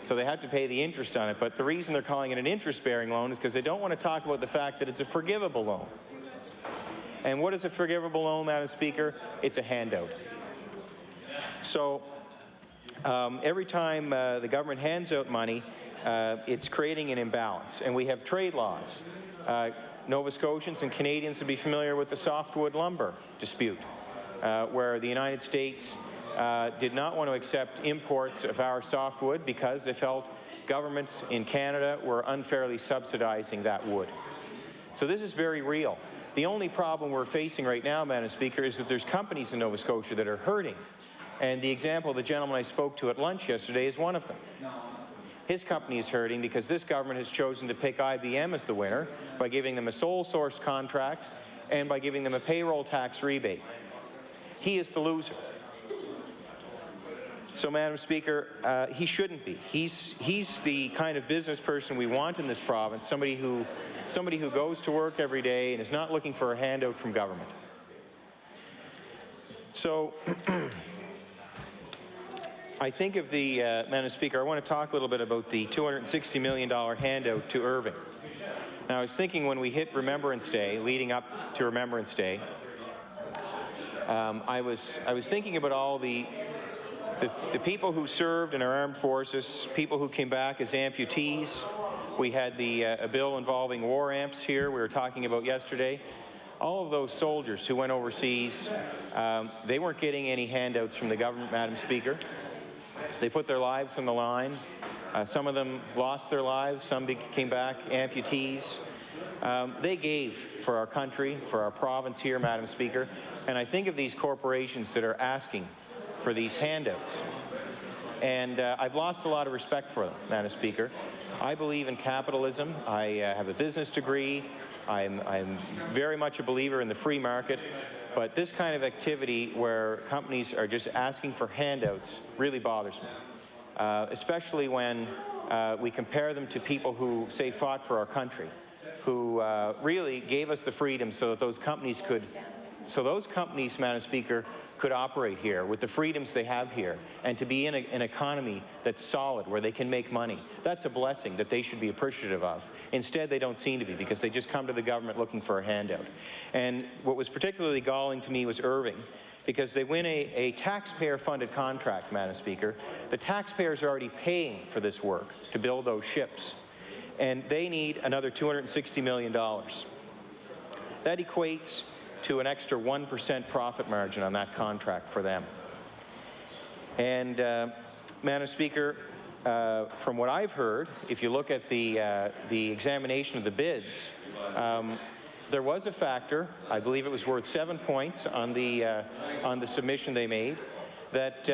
So they have to pay the interest on it. But the reason they're calling it an interest-bearing loan is because they don't want to talk about the fact that it's a forgivable loan. And what is a forgivable loan, Madam Speaker? It's a handout. So every time the government hands out money, it's creating an imbalance. And we have trade laws. Nova Scotians and Canadians would be familiar with the softwood lumber dispute, where the United States did not want to accept imports of our softwood because they felt governments in Canada were unfairly subsidizing that wood. So this is very real. The only problem we're facing right now, Madam Speaker, is that there's companies in Nova Scotia that are hurting. And the example of the gentleman I spoke to at lunch yesterday is one of them. His company is hurting because this government has chosen to pick IBM as the winner by giving them a sole source contract and by giving them a payroll tax rebate. He is the loser. So, Madam Speaker, he shouldn't be. He's the kind of business person we want in this province, somebody who goes to work every day and is not looking for a handout from government. So, I think of the, Madam Speaker, I want to talk a little bit about the $260 million handout to Irving. Now, I was thinking when we hit Remembrance Day, leading up to Remembrance Day, I was thinking about all the people who served in our armed forces, people who came back as amputees. We had a bill involving war amps here we were talking about yesterday. All of those soldiers who went overseas, they weren't getting any handouts from the government, Madam Speaker. They put their lives on the line. Some of them lost their lives. Some came back amputees. They gave for our country, for our province here, Madam Speaker. And I think of these corporations that are asking for these handouts. And I've lost a lot of respect for them, Madam Speaker. I believe in capitalism. I have a business degree. I'm very much a believer in the free market. But this kind of activity where companies are just asking for handouts really bothers me, especially when we compare them to people who, say, fought for our country, who really gave us the freedom so that those companies could, Madam Speaker, could operate here with the freedoms they have here and to be in an economy that's solid where they can make money. That's a blessing that they should be appreciative of. Instead, they don't seem to be because they just come to the government looking for a handout. And what was particularly galling to me was Irving, because they win a taxpayer-funded contract, Madam Speaker. The taxpayers are already paying for this work to build those ships, and they need another $260 million. That equates to an extra 1% profit margin on that contract for them. And, Madam Speaker, from what I've heard, if you look at the examination of the bids, there was a factor, I believe it was worth 7 points on the submission they made, that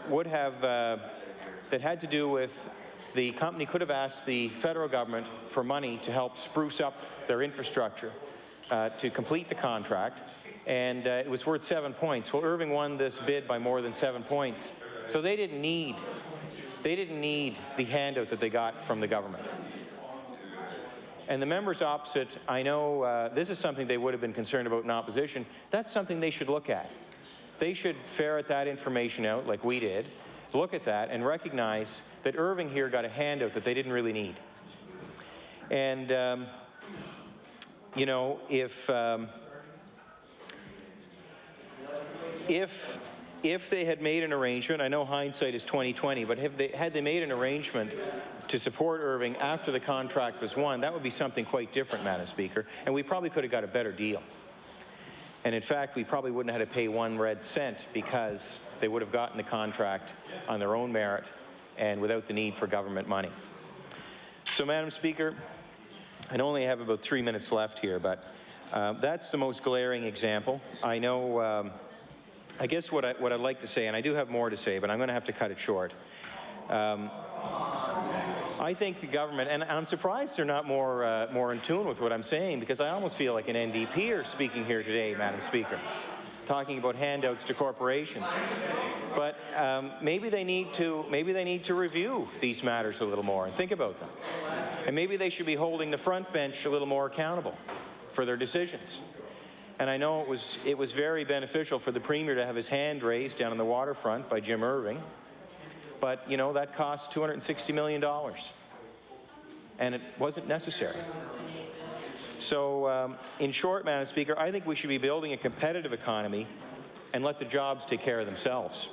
would have, that had to do with the company could have asked the federal government for money to help spruce up their infrastructure to complete the contract, and it was worth 7 points. Well, Irving won this bid by more than 7 points, so they didn't need the handout that they got from the government. And the members opposite, I know this is something they would have been concerned about in opposition. That's something they should look at. They should ferret that information out like we did, look at that and recognize that Irving here got a handout that they didn't really need. And you know, if they had made an arrangement, I know hindsight is 20/20, but had they made an arrangement to support Irving after the contract was won, that would be something quite different, Madam Speaker, and we probably could have got a better deal. And in fact, we probably wouldn't have had to pay 1 red cent because they would have gotten the contract on their own merit and without the need for government money. So, Madam Speaker, I only have about 3 minutes left here, but that's the most glaring example. I know, I guess what I'd like to say, and I do have more to say, but I'm going to have to cut it short. I think the government, and I'm surprised they're not more in tune with what I'm saying, because I almost feel like an NDPer speaking here today, Madam Speaker. talking about handouts to corporations. But maybe they need to review these matters a little more and think about them. And maybe they should be holding the front bench a little more accountable for their decisions. And I know it was very beneficial for the Premier to have his hand raised down on the waterfront by Jim Irving. But, you know, that cost $260 million. And it wasn't necessary. So, in short, Madam Speaker, I think we should be building a competitive economy and let the jobs take care of themselves.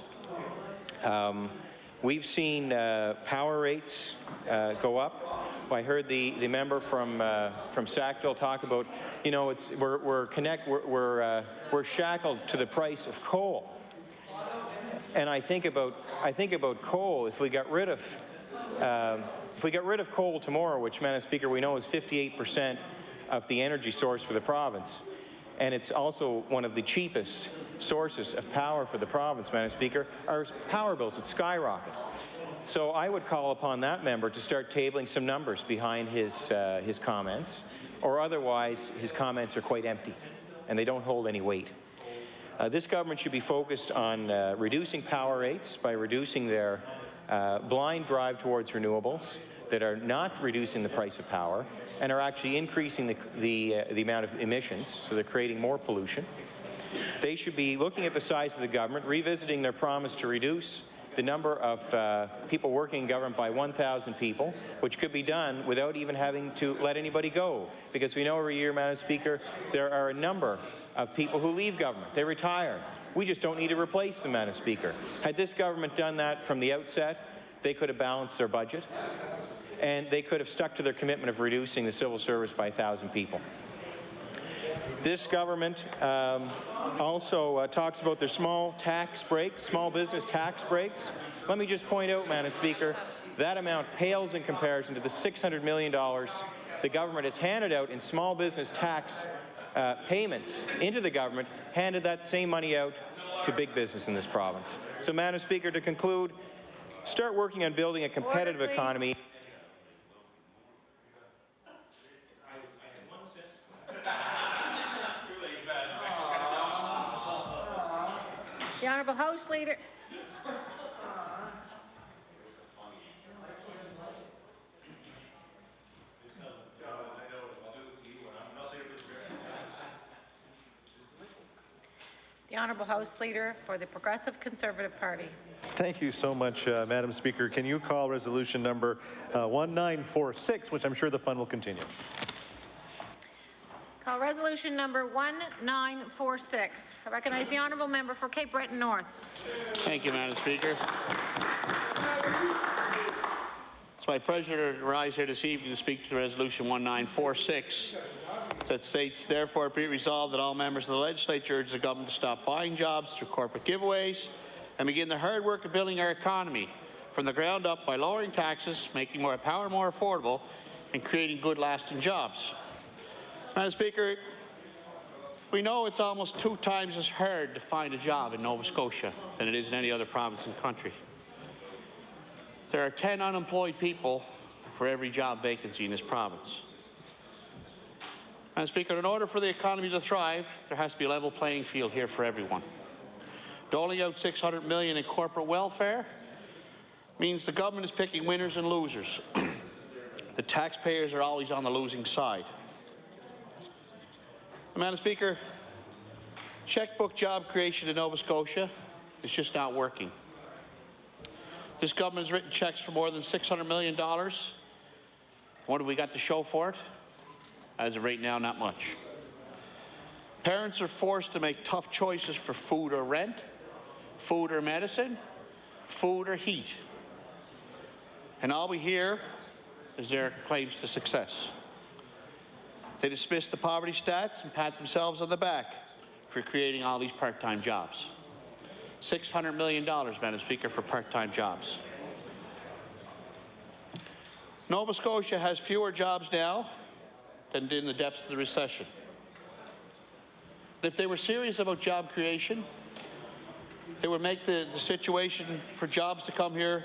We've seen power rates go up. I heard the member from Sackville talk about, you know, we're shackled to the price of coal. And I think about coal. If we got rid of coal tomorrow, which, Madam Speaker, we know is 58% of the energy source for the province, and it's also one of the cheapest sources of power for the province, Madam Speaker, our power bills would skyrocket. So I would call upon that member to start tabling some numbers behind his comments, or otherwise his comments are quite empty and they don't hold any weight. This government should be focused on reducing power rates by reducing their blind drive towards renewables that are not reducing the price of power and are actually increasing the amount of emissions, so they're creating more pollution. They should be looking at the size of the government, revisiting their promise to reduce the number of people working in government by 1,000 people, which could be done without even having to let anybody go. Because we know every year, Madam Speaker, there are a number of people who leave government. They retire. We just don't need to replace them, Madam Speaker. Had this government done that from the outset, they could have balanced their budget, and they could have stuck to their commitment of reducing the civil service by 1,000 people. This government also talks about their small business tax breaks. Let me just point out, Madam Speaker, that amount pales in comparison to the $600 million the government has handed out in small business tax payments into the government, handed that same money out to big business in this province. So, Madam Speaker, to conclude, start working on building a competitive economy. The Honourable House Leader. The Honourable House Leader for the Progressive Conservative Party. Thank you so much, Madam Speaker. Can you call resolution number 1946, which I'm sure the fun will continue. Call resolution number 1946. I recognize the honourable member for Cape Breton North. Thank you, Madam Speaker. It's my pleasure to rise here this evening to speak to resolution 1946 that states, therefore, be it resolved that all members of the legislature urge the government to stop buying jobs through corporate giveaways and begin the hard work of building our economy from the ground up by lowering taxes, making power more affordable, and creating good, lasting jobs. Madam Speaker, we know it's almost 2 times as hard to find a job in Nova Scotia than it is in any other province in the country. There are 10 unemployed people for every job vacancy in this province. Madam Speaker, in order for the economy to thrive, there has to be a level playing field here for everyone. Doling out $600 million in corporate welfare means the government is picking winners and losers. The taxpayers are always on the losing side. Madam Speaker, checkbook job creation in Nova Scotia is just not working. This government has written checks for more than $600 million. What have we got to show for it? As of right now, not much. Parents are forced to make tough choices for food or rent, food or medicine, food or heat. And all we hear is their claims to success. They dismiss the poverty stats and pat themselves on the back for creating all these part-time jobs. $600 million, Madam Speaker, for part-time jobs. Nova Scotia has fewer jobs now than did in the depths of the recession. If they were serious about job creation, they would make the situation for jobs to come here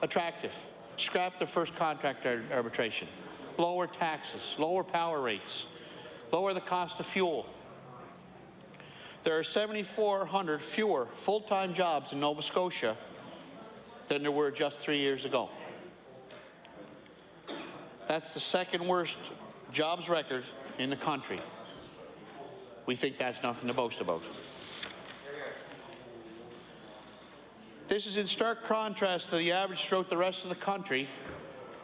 attractive. Scrap the first contract arbitration. Lower taxes, lower power rates, lower the cost of fuel. There are 7,400 fewer full-time jobs in Nova Scotia than there were just 3 years ago. That's the second worst jobs record in the country. We think that's nothing to boast about. This is in stark contrast to the average throughout the rest of the country,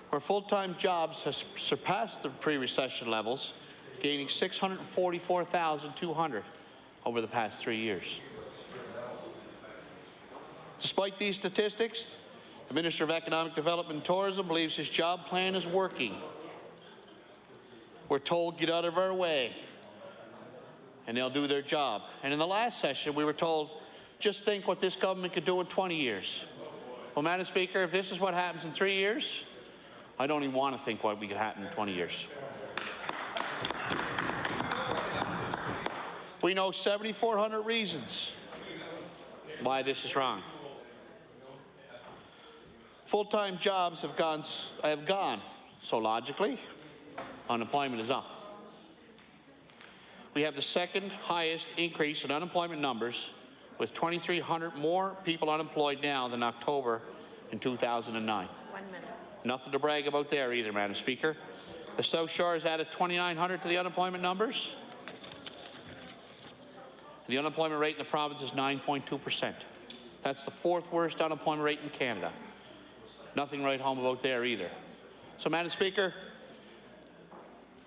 where full-time jobs has surpassed the pre-recession levels, gaining 644,200 over the past 3 years. Despite these statistics, the Minister of Economic Development and Tourism believes his job plan is working. We're told, get out of our way, and they'll do their job. And in the last session, we were told, just think what this government could do in 20 years. Well, Madam Speaker, if this is what happens in 3 years, I don't even want to think what we could happen in 20 years. We know 7,400 reasons why this is wrong. Full-time jobs have gone, so logically, unemployment is up. We have the second highest increase in unemployment numbers, with 2,300 more people unemployed now than October in 2009. 1 minute. Nothing to brag about there either, Madam Speaker. The South Shore has added 2,900 to the unemployment numbers. The unemployment rate in the province is 9.2%. That's the fourth worst unemployment rate in Canada. Nothing to write home about there either. So, Madam Speaker,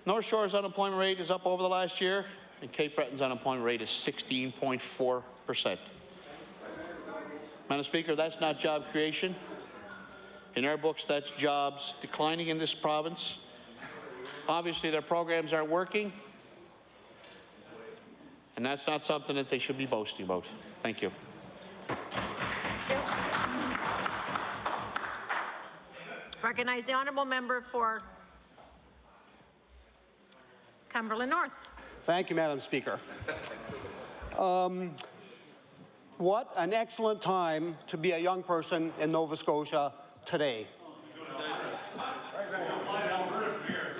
North Shore's unemployment rate is up over the last year, and Cape Breton's unemployment rate is 16.4%. Madam Speaker, that's not job creation. In our books, that's jobs declining in this province. Obviously, their programs aren't working, and that's not something that they should be boasting about. Thank you. Recognize the honourable member for Cumberland North. Thank you, Madam Speaker. What an excellent time to be a young person in Nova Scotia today.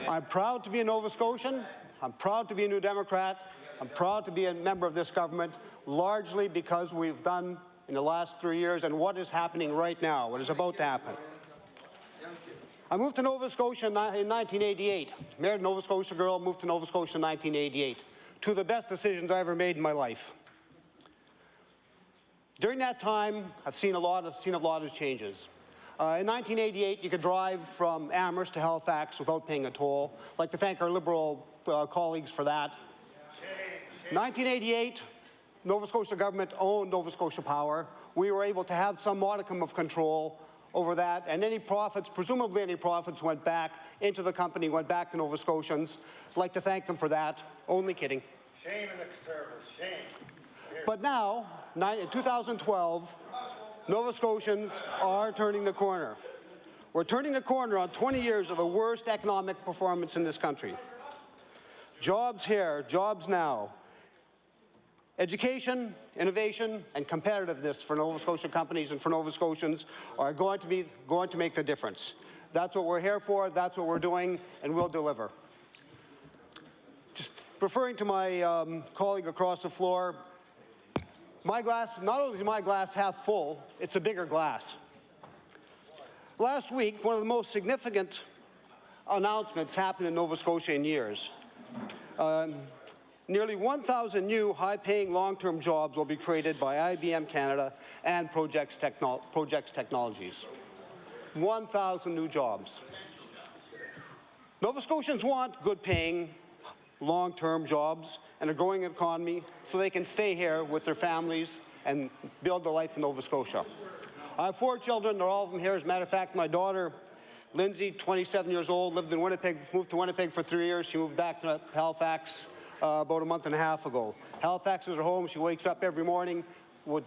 I'm proud to be a Nova Scotian. I'm proud to be a New Democrat. I'm proud to be a member of this government, largely because we've done in the last 3 years and what is happening right now, what is about to happen. I moved to Nova Scotia in 1988. Married a Nova Scotia girl, moved to Nova Scotia in 1988. Two of the best decisions I ever made in my life. During that time, I've seen a lot of changes. In 1988, you could drive from Amherst to Halifax without paying a toll. I'd like to thank our Liberal colleagues for that. 1988, Nova Scotia government owned Nova Scotia Power. We were able to have some modicum of control over that, and any profits, presumably any profits, went back into the company, went back to Nova Scotians. I'd like to thank them for that. Only kidding. Shame in the Conservatives, shame. But now, in 2012, Nova Scotians are turning the corner. We're turning the corner on 20 years of the worst economic performance in this country. Jobs here, jobs now. Education, innovation, and competitiveness for Nova Scotia companies and for Nova Scotians are going to make the difference. That's what we're here for, that's what we're doing, and we'll deliver. Just referring to my colleague across the floor, my glass, not only is my glass half full, it's a bigger glass. Last week, one of the most significant announcements happened in Nova Scotia in years. Nearly 1,000 new high-paying long-term jobs will be created by IBM Canada and Projects Technologies. 1,000 new jobs. Nova Scotians want good-paying, long-term jobs and a growing economy so they can stay here with their families and build a life in Nova Scotia. I have 4 children. They're all of them here. As a matter of fact, my daughter, Lindsay, 27 years old, lived in Winnipeg, moved to Winnipeg for 3 years. She moved back to Halifax about a month and a half ago. Halifax is her home. She wakes up every morning. Would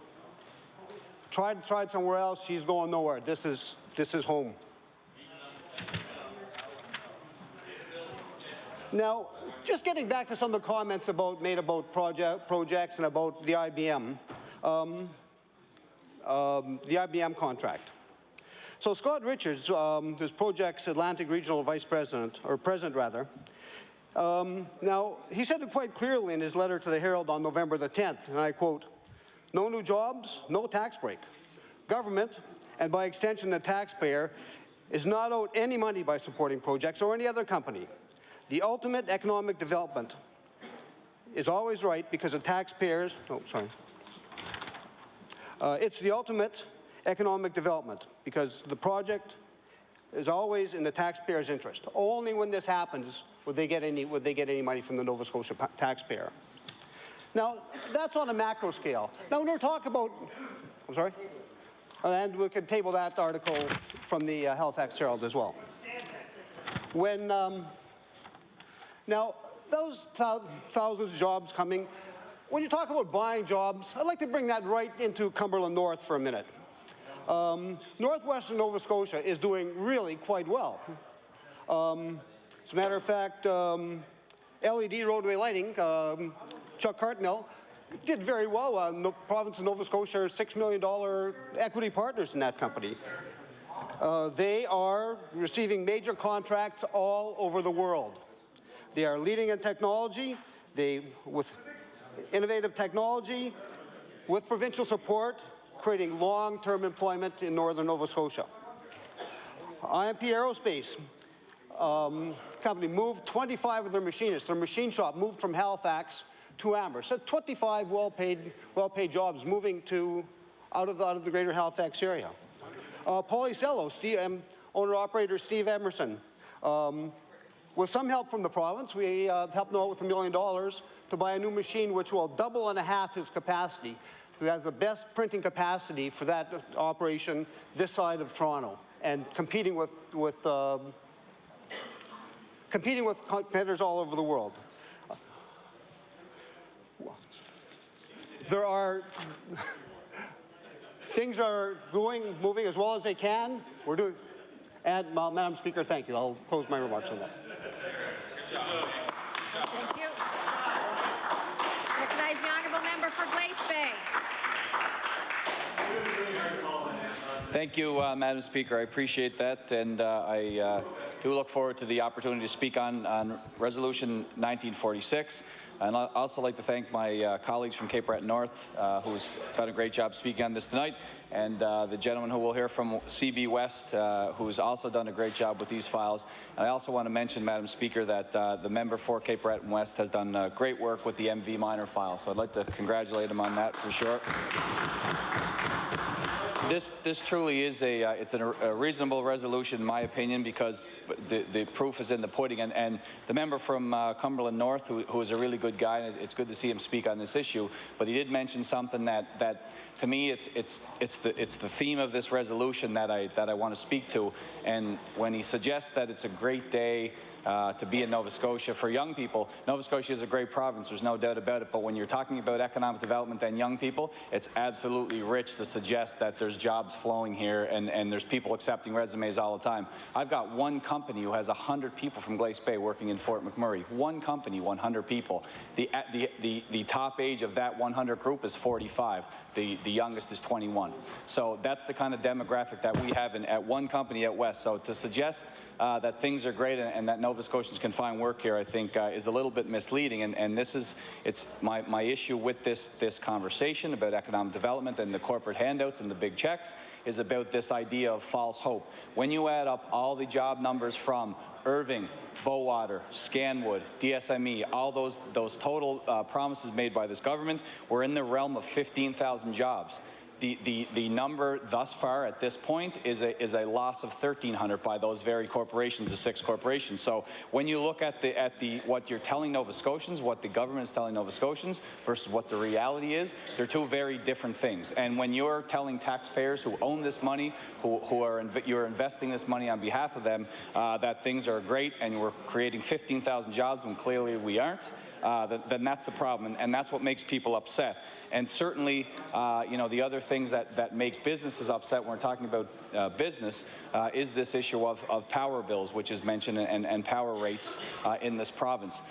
tried somewhere else. She's going nowhere. This is home. Now, just getting back to some of the comments made about projects and about the IBM contract. So Scott Richards, who's Project's Atlantic Regional Vice President, or President rather, Now, he said it quite clearly in his letter to the Herald on November the 10th, and I quote, "No new jobs, no tax break. Government, and by extension the taxpayer, is not owed any money by supporting projects or any other company. The ultimate economic development is always right because the taxpayers, it's the ultimate economic development because the project is always in the taxpayer's interest. Only when this happens would they get any money from the Nova Scotia taxpayer." Now, that's on a macro scale. Now, when we're talking about, and we could table that article from the Halifax Herald as well. When, now, those thousands of jobs coming, when you talk about buying jobs, I'd like to bring that right into Cumberland North for a minute. Northwestern Nova Scotia is doing really quite well. As a matter of fact, LED roadway lighting, Chuck Hartnell, did very well. The province of Nova Scotia are $6 million equity partners in that company. They are receiving major contracts all over the world. They are leading in technology, with innovative technology, with provincial support, creating long-term employment in northern Nova Scotia. IMP Aerospace company moved 25 of their machinists. Their machine shop moved from Halifax to Amherst. So 25 well-paid jobs moving out of the greater Halifax area. Polycello, owner-operator Steve Emerson. With some help from the province, we helped them out with $1 million to buy a new machine which will double and a half his capacity, who has the best printing capacity for that operation this side of Toronto, and competing with competitors all over the world. There are things are moving as well as they can. We're doing, and Madam Speaker, thank you. I'll close my remarks on that. Thank you. Recognize the honourable member for Glace Bay. Thank you, Madam Speaker. I appreciate that, and I do look forward to the opportunity to speak on Resolution 1946. And I'd also like to thank my colleagues from Cape Breton North, who's done a great job speaking on this tonight, and the gentleman who we'll hear from CB West, who's also done a great job with these files. And I also want to mention, Madam Speaker, that the member for Cape Breton West has done great work with the MV minor file, so I'd like to congratulate him on that for sure. This truly is it's a reasonable resolution, in my opinion, because the proof is in the pudding. And the member from Cumberland North, who is a really good guy, and it's good to see him speak on this issue. But he did mention something that to me, it's the theme of this resolution that I want to speak to. And when he suggests that it's a great day to be in Nova Scotia for young people. Nova Scotia is a great province, there's no doubt about it, but when you're talking about economic development and young people, it's absolutely rich to suggest that there's jobs flowing here and there's people accepting resumes all the time. I've got one company who has 100 people from Glace Bay working in Fort McMurray. One company, 100 people. The top age of that 100 group is 45. The youngest is 21. So that's the kind of demographic that we have at one company at West. So to suggest that things are great and that Nova Scotians can find work here, I think is a little bit misleading. And it's my issue with this conversation about economic development and the corporate handouts and the big checks is about this idea of false hope. When you add up all the job numbers from Irving, Bowater, Scanwood, DSME, all those total promises made by this government, we're in the realm of 15,000 jobs. The number thus far at this point is a loss of 1,300 by those very corporations, the 6 corporations. So when you look at what you're telling Nova Scotians, what the government is telling Nova Scotians versus what the reality is, they're two very different things. And when you're telling taxpayers who own this money, you're investing this money on behalf of them, that things are great and we're creating 15,000 jobs when clearly we aren't. then that's the problem, and that's what makes people upset. And certainly, you know, the other things that make businesses upset when we're talking about business is this issue of power bills, which is mentioned, and power rates in this province.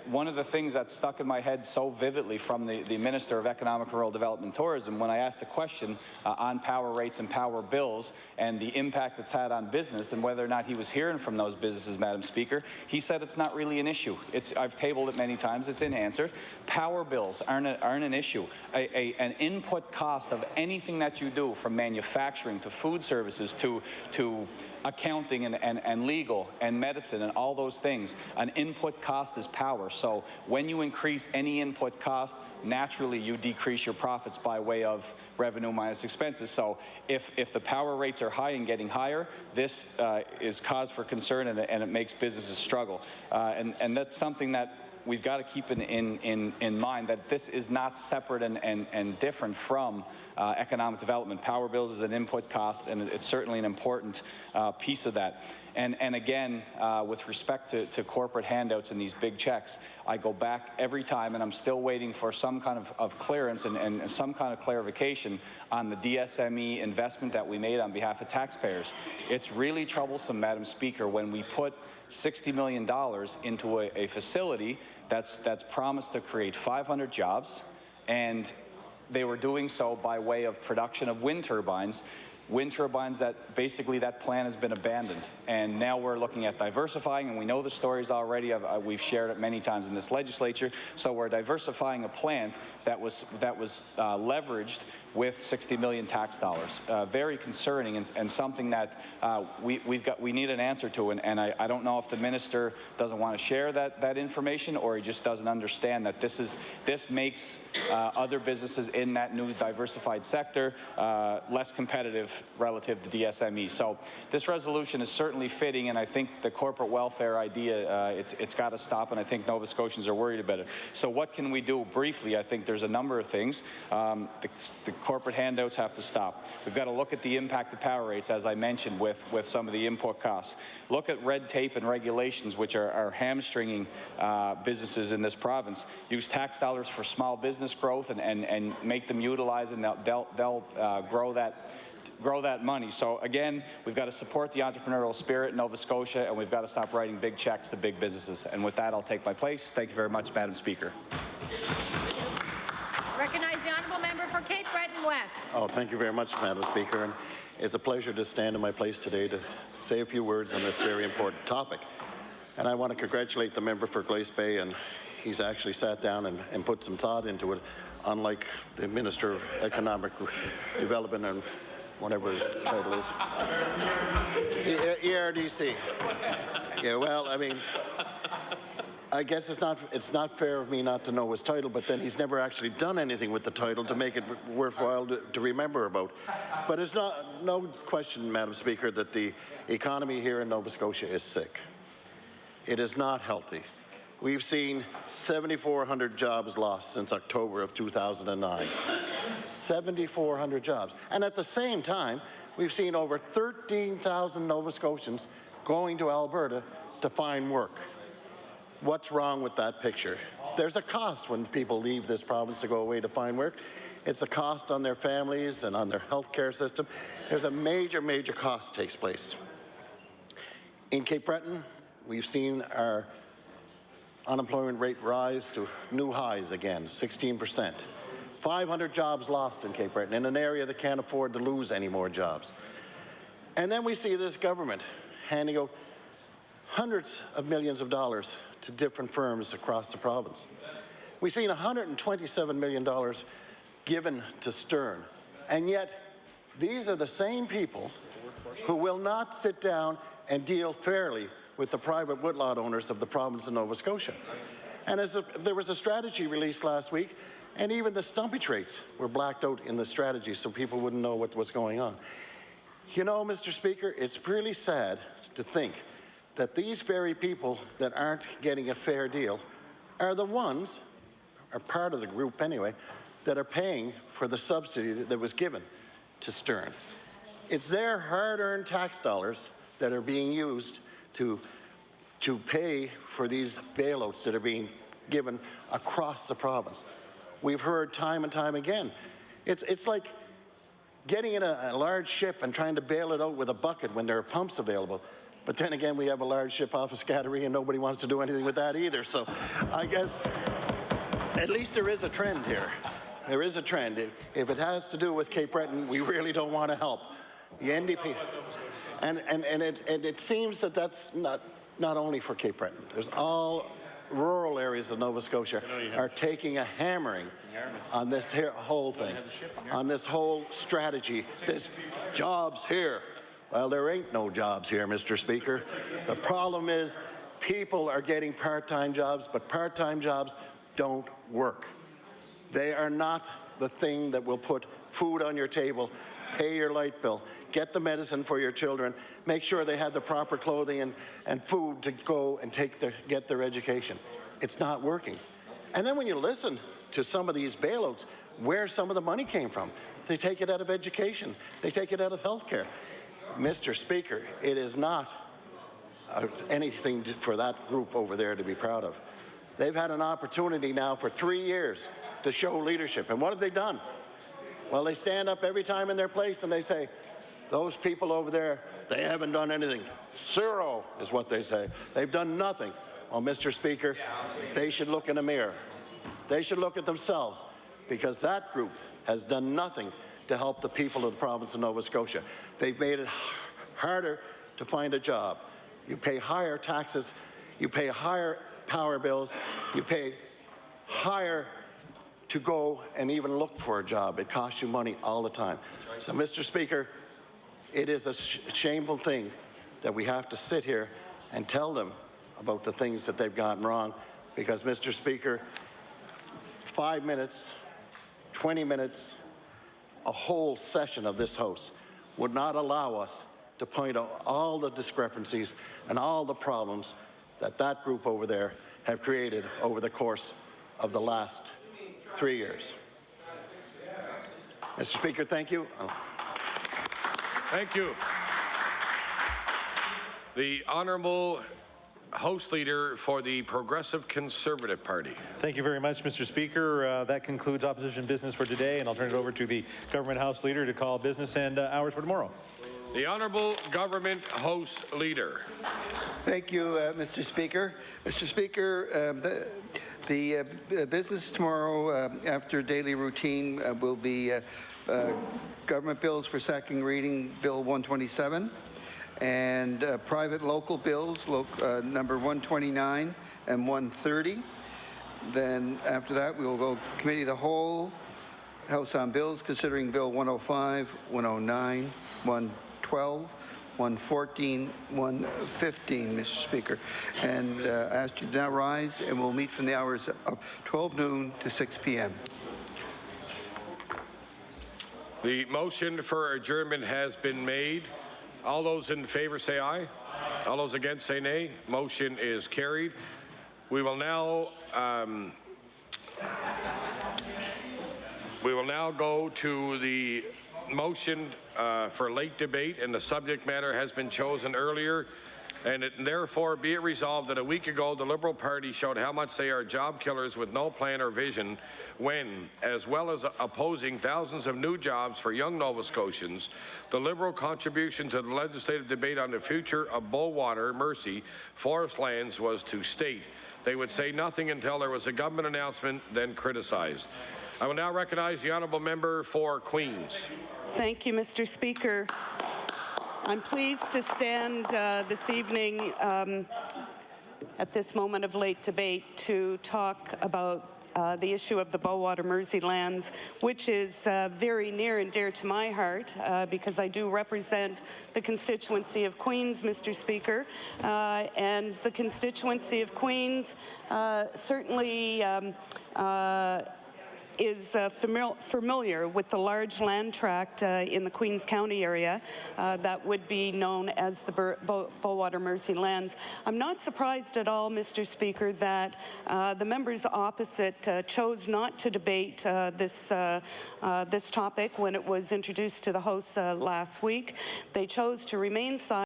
One of the things that stuck in my head so vividly from the Minister of Economic and Rural Development and Tourism, when I asked the question on power rates and power bills and the impact it's had on business and whether or not he was hearing from those businesses, Madam Speaker, he said it's not really an issue. I've tabled it many times. It's in answer. Power bills aren't an issue. An input cost of anything that you do, from manufacturing to food services to accounting and legal and medicine and all those things, an input cost is power. So when you increase any input cost, naturally you decrease your profits by way of revenue minus expenses. So if the power rates are high and getting higher, this is cause for concern, and it makes businesses struggle. And that's something that we've got to keep in mind, that this is not separate and different from economic development. Power bills is an input cost, and it's certainly an important piece of that. And again, with respect to corporate handouts and these big checks, I go back every time, and I'm still waiting for some kind of clearance and some kind of clarification on the DSME investment that we made on behalf of taxpayers. It's really troublesome, Madam Speaker, when we put $60 million into a facility that's promised to create 500 jobs, and they were doing so by way of production of wind turbines that basically that plan has been abandoned. And now we're looking at diversifying, and we know the stories already. We've shared it many times in this legislature. So we're diversifying a plant that was leveraged with 60 million tax dollars. Very concerning, and something that we need an answer to. And I don't know if the minister doesn't want to share that information, or he just doesn't understand that this makes other businesses in that new diversified sector less competitive relative to DSME. So this resolution is certainly fitting, and I think the corporate welfare idea, it's got to stop, and I think Nova Scotians are worried about it. So what can we do? Briefly, I think there's a number of things. The corporate handouts have to stop. We've got to look at the impact of power rates, as I mentioned, with some of the input costs. Look at red tape and regulations, which are hamstringing businesses in this province. Use tax dollars for small business growth and make them utilize, and they'll grow that money. So again, we've got to support the entrepreneurial spirit in Nova Scotia, and we've got to stop writing big checks to big businesses. And with that, I'll take my place. Thank you very much, Madam Speaker. Recognize the honourable member for Cape Breton West. Oh, thank you very much, Madam Speaker. And it's a pleasure to stand in my place today to say a few words on this very important topic. And I want to congratulate the member for Glace Bay, and he's actually sat down and put some thought into it, unlike the Minister of Economic Development and whatever his title is. ERDC. Yeah, well, I mean, I guess it's not fair of me not to know his title, but then he's never actually done anything with the title to make it worthwhile to remember about. But it's no question, Madam Speaker, that the economy here in Nova Scotia is sick. It is not healthy. We've seen 7,400 jobs lost since October of 2009. 7,400 jobs. And at the same time, we've seen over 13,000 Nova Scotians going to Alberta to find work. What's wrong with that picture? There's a cost when people leave this province to go away to find work. It's a cost on their families and on their health care system. There's a major, major cost takes place. In Cape Breton, we've seen our unemployment rate rise to new highs again, 16%. 500 jobs lost in Cape Breton, in an area that can't afford to lose any more jobs. And then we see this government handing out hundreds of millions of dollars to different firms across the province. We've seen $127 million given to Stern, and yet these are the same people who will not sit down and deal fairly with the private woodlot owners of the province of Nova Scotia. And there was a strategy released last week, and even the stumpage rates were blacked out in the strategy so people wouldn't know what was going on. You know, Mr. Speaker, it's really sad to think that these very people that aren't getting a fair deal are the ones, are part of the group anyway, that are paying for the subsidy that was given to Stern. It's their hard-earned tax dollars that are being used to pay for these bailouts that are being given across the province. We've heard time and time again. It's like getting in a large ship and trying to bail it out with a bucket when there are pumps available. But then again, we have a large ship off of Scattery and nobody wants to do anything with that either. So I guess at least there is a trend here. There is a trend. If it has to do with Cape Breton, we really don't want to help. The NDP. And it seems that that's not only for Cape Breton. There's all rural areas of Nova Scotia are taking a hammering on this whole thing, on this whole strategy. There's jobs here. Well, there ain't no jobs here, Mr. Speaker. The problem is people are getting part-time jobs, but part-time jobs don't work. They are not the thing that will put food on your table, pay your light bill, get the medicine for your children, make sure they have the proper clothing and food to go and get their education. It's not working. And then when you listen to some of these bailouts, where some of the money came from, they take it out of education, they take it out of health care. Mr. Speaker, it is not anything for that group over there to be proud of. They've had an opportunity now for 3 years to show leadership. And what have they done? Well, they stand up every time in their place and they say, those people over there, they haven't done anything. Zero is what they say. They've done nothing. Well, Mr. Speaker, they should look in a mirror. They should look at themselves, because that group has done nothing to help the people of the province of Nova Scotia. They've made it harder to find a job. You pay higher taxes, you pay higher power bills, you pay higher to go and even look for a job. It costs you money all the time. So, Mr. Speaker, it is a shameful thing that we have to sit here and tell them about the things that they've gotten wrong, because, Mr. Speaker, 5 minutes, 20 minutes, a whole session of this House would not allow us to point out all the discrepancies and all the problems that that group over there have created over the course of the last 3 years. Mr. Speaker, thank you. Thank you. The Honourable House Leader for the Progressive Conservative Party. Thank you very much, Mr. Speaker. That concludes opposition business for today, and I'll turn it over to the Government House Leader to call business and hours for tomorrow. The Honourable Government House Leader. Thank you, Mr. Speaker. Mr. Speaker, the business tomorrow after daily routine will be government bills for second reading, Bill 127, and private local bills, number 129 and 130. Then after that, we will go Committee of the Whole, House on Bills, considering Bill 105, 109, 112, 114, 115, Mr. Speaker. And I ask you to now rise, and we'll meet from the hours of 12 noon to 6 p.m. The motion for adjournment has been made. All those in favor say aye. All those against say nay. Motion is carried. We will now go to the motion for late debate, and the subject matter has been chosen earlier. And therefore, be it resolved that a week ago, the Liberal Party showed how much they are job killers with no plan or vision when, as well as opposing thousands of new jobs for young Nova Scotians, the Liberal contribution to the legislative debate on the future of Bowater, Mercy, forest lands was to state they would say nothing until there was a government announcement, then criticize. I will now recognize the honourable member for Queens. Thank you, Mr. Speaker. I'm pleased to stand this evening at this moment of late debate to talk about the issue of the Bowater Mersey lands, which is very near and dear to my heart because I do represent the constituency of Queens, Mr. Speaker, and the constituency of Queens certainly is familiar with the large land tract in the Queens County area that would be known as the Bowater Mersey lands. I'm not surprised at all, Mr. Speaker, that the members opposite chose not to debate this topic when it was introduced to the House last week. They chose to remain silent.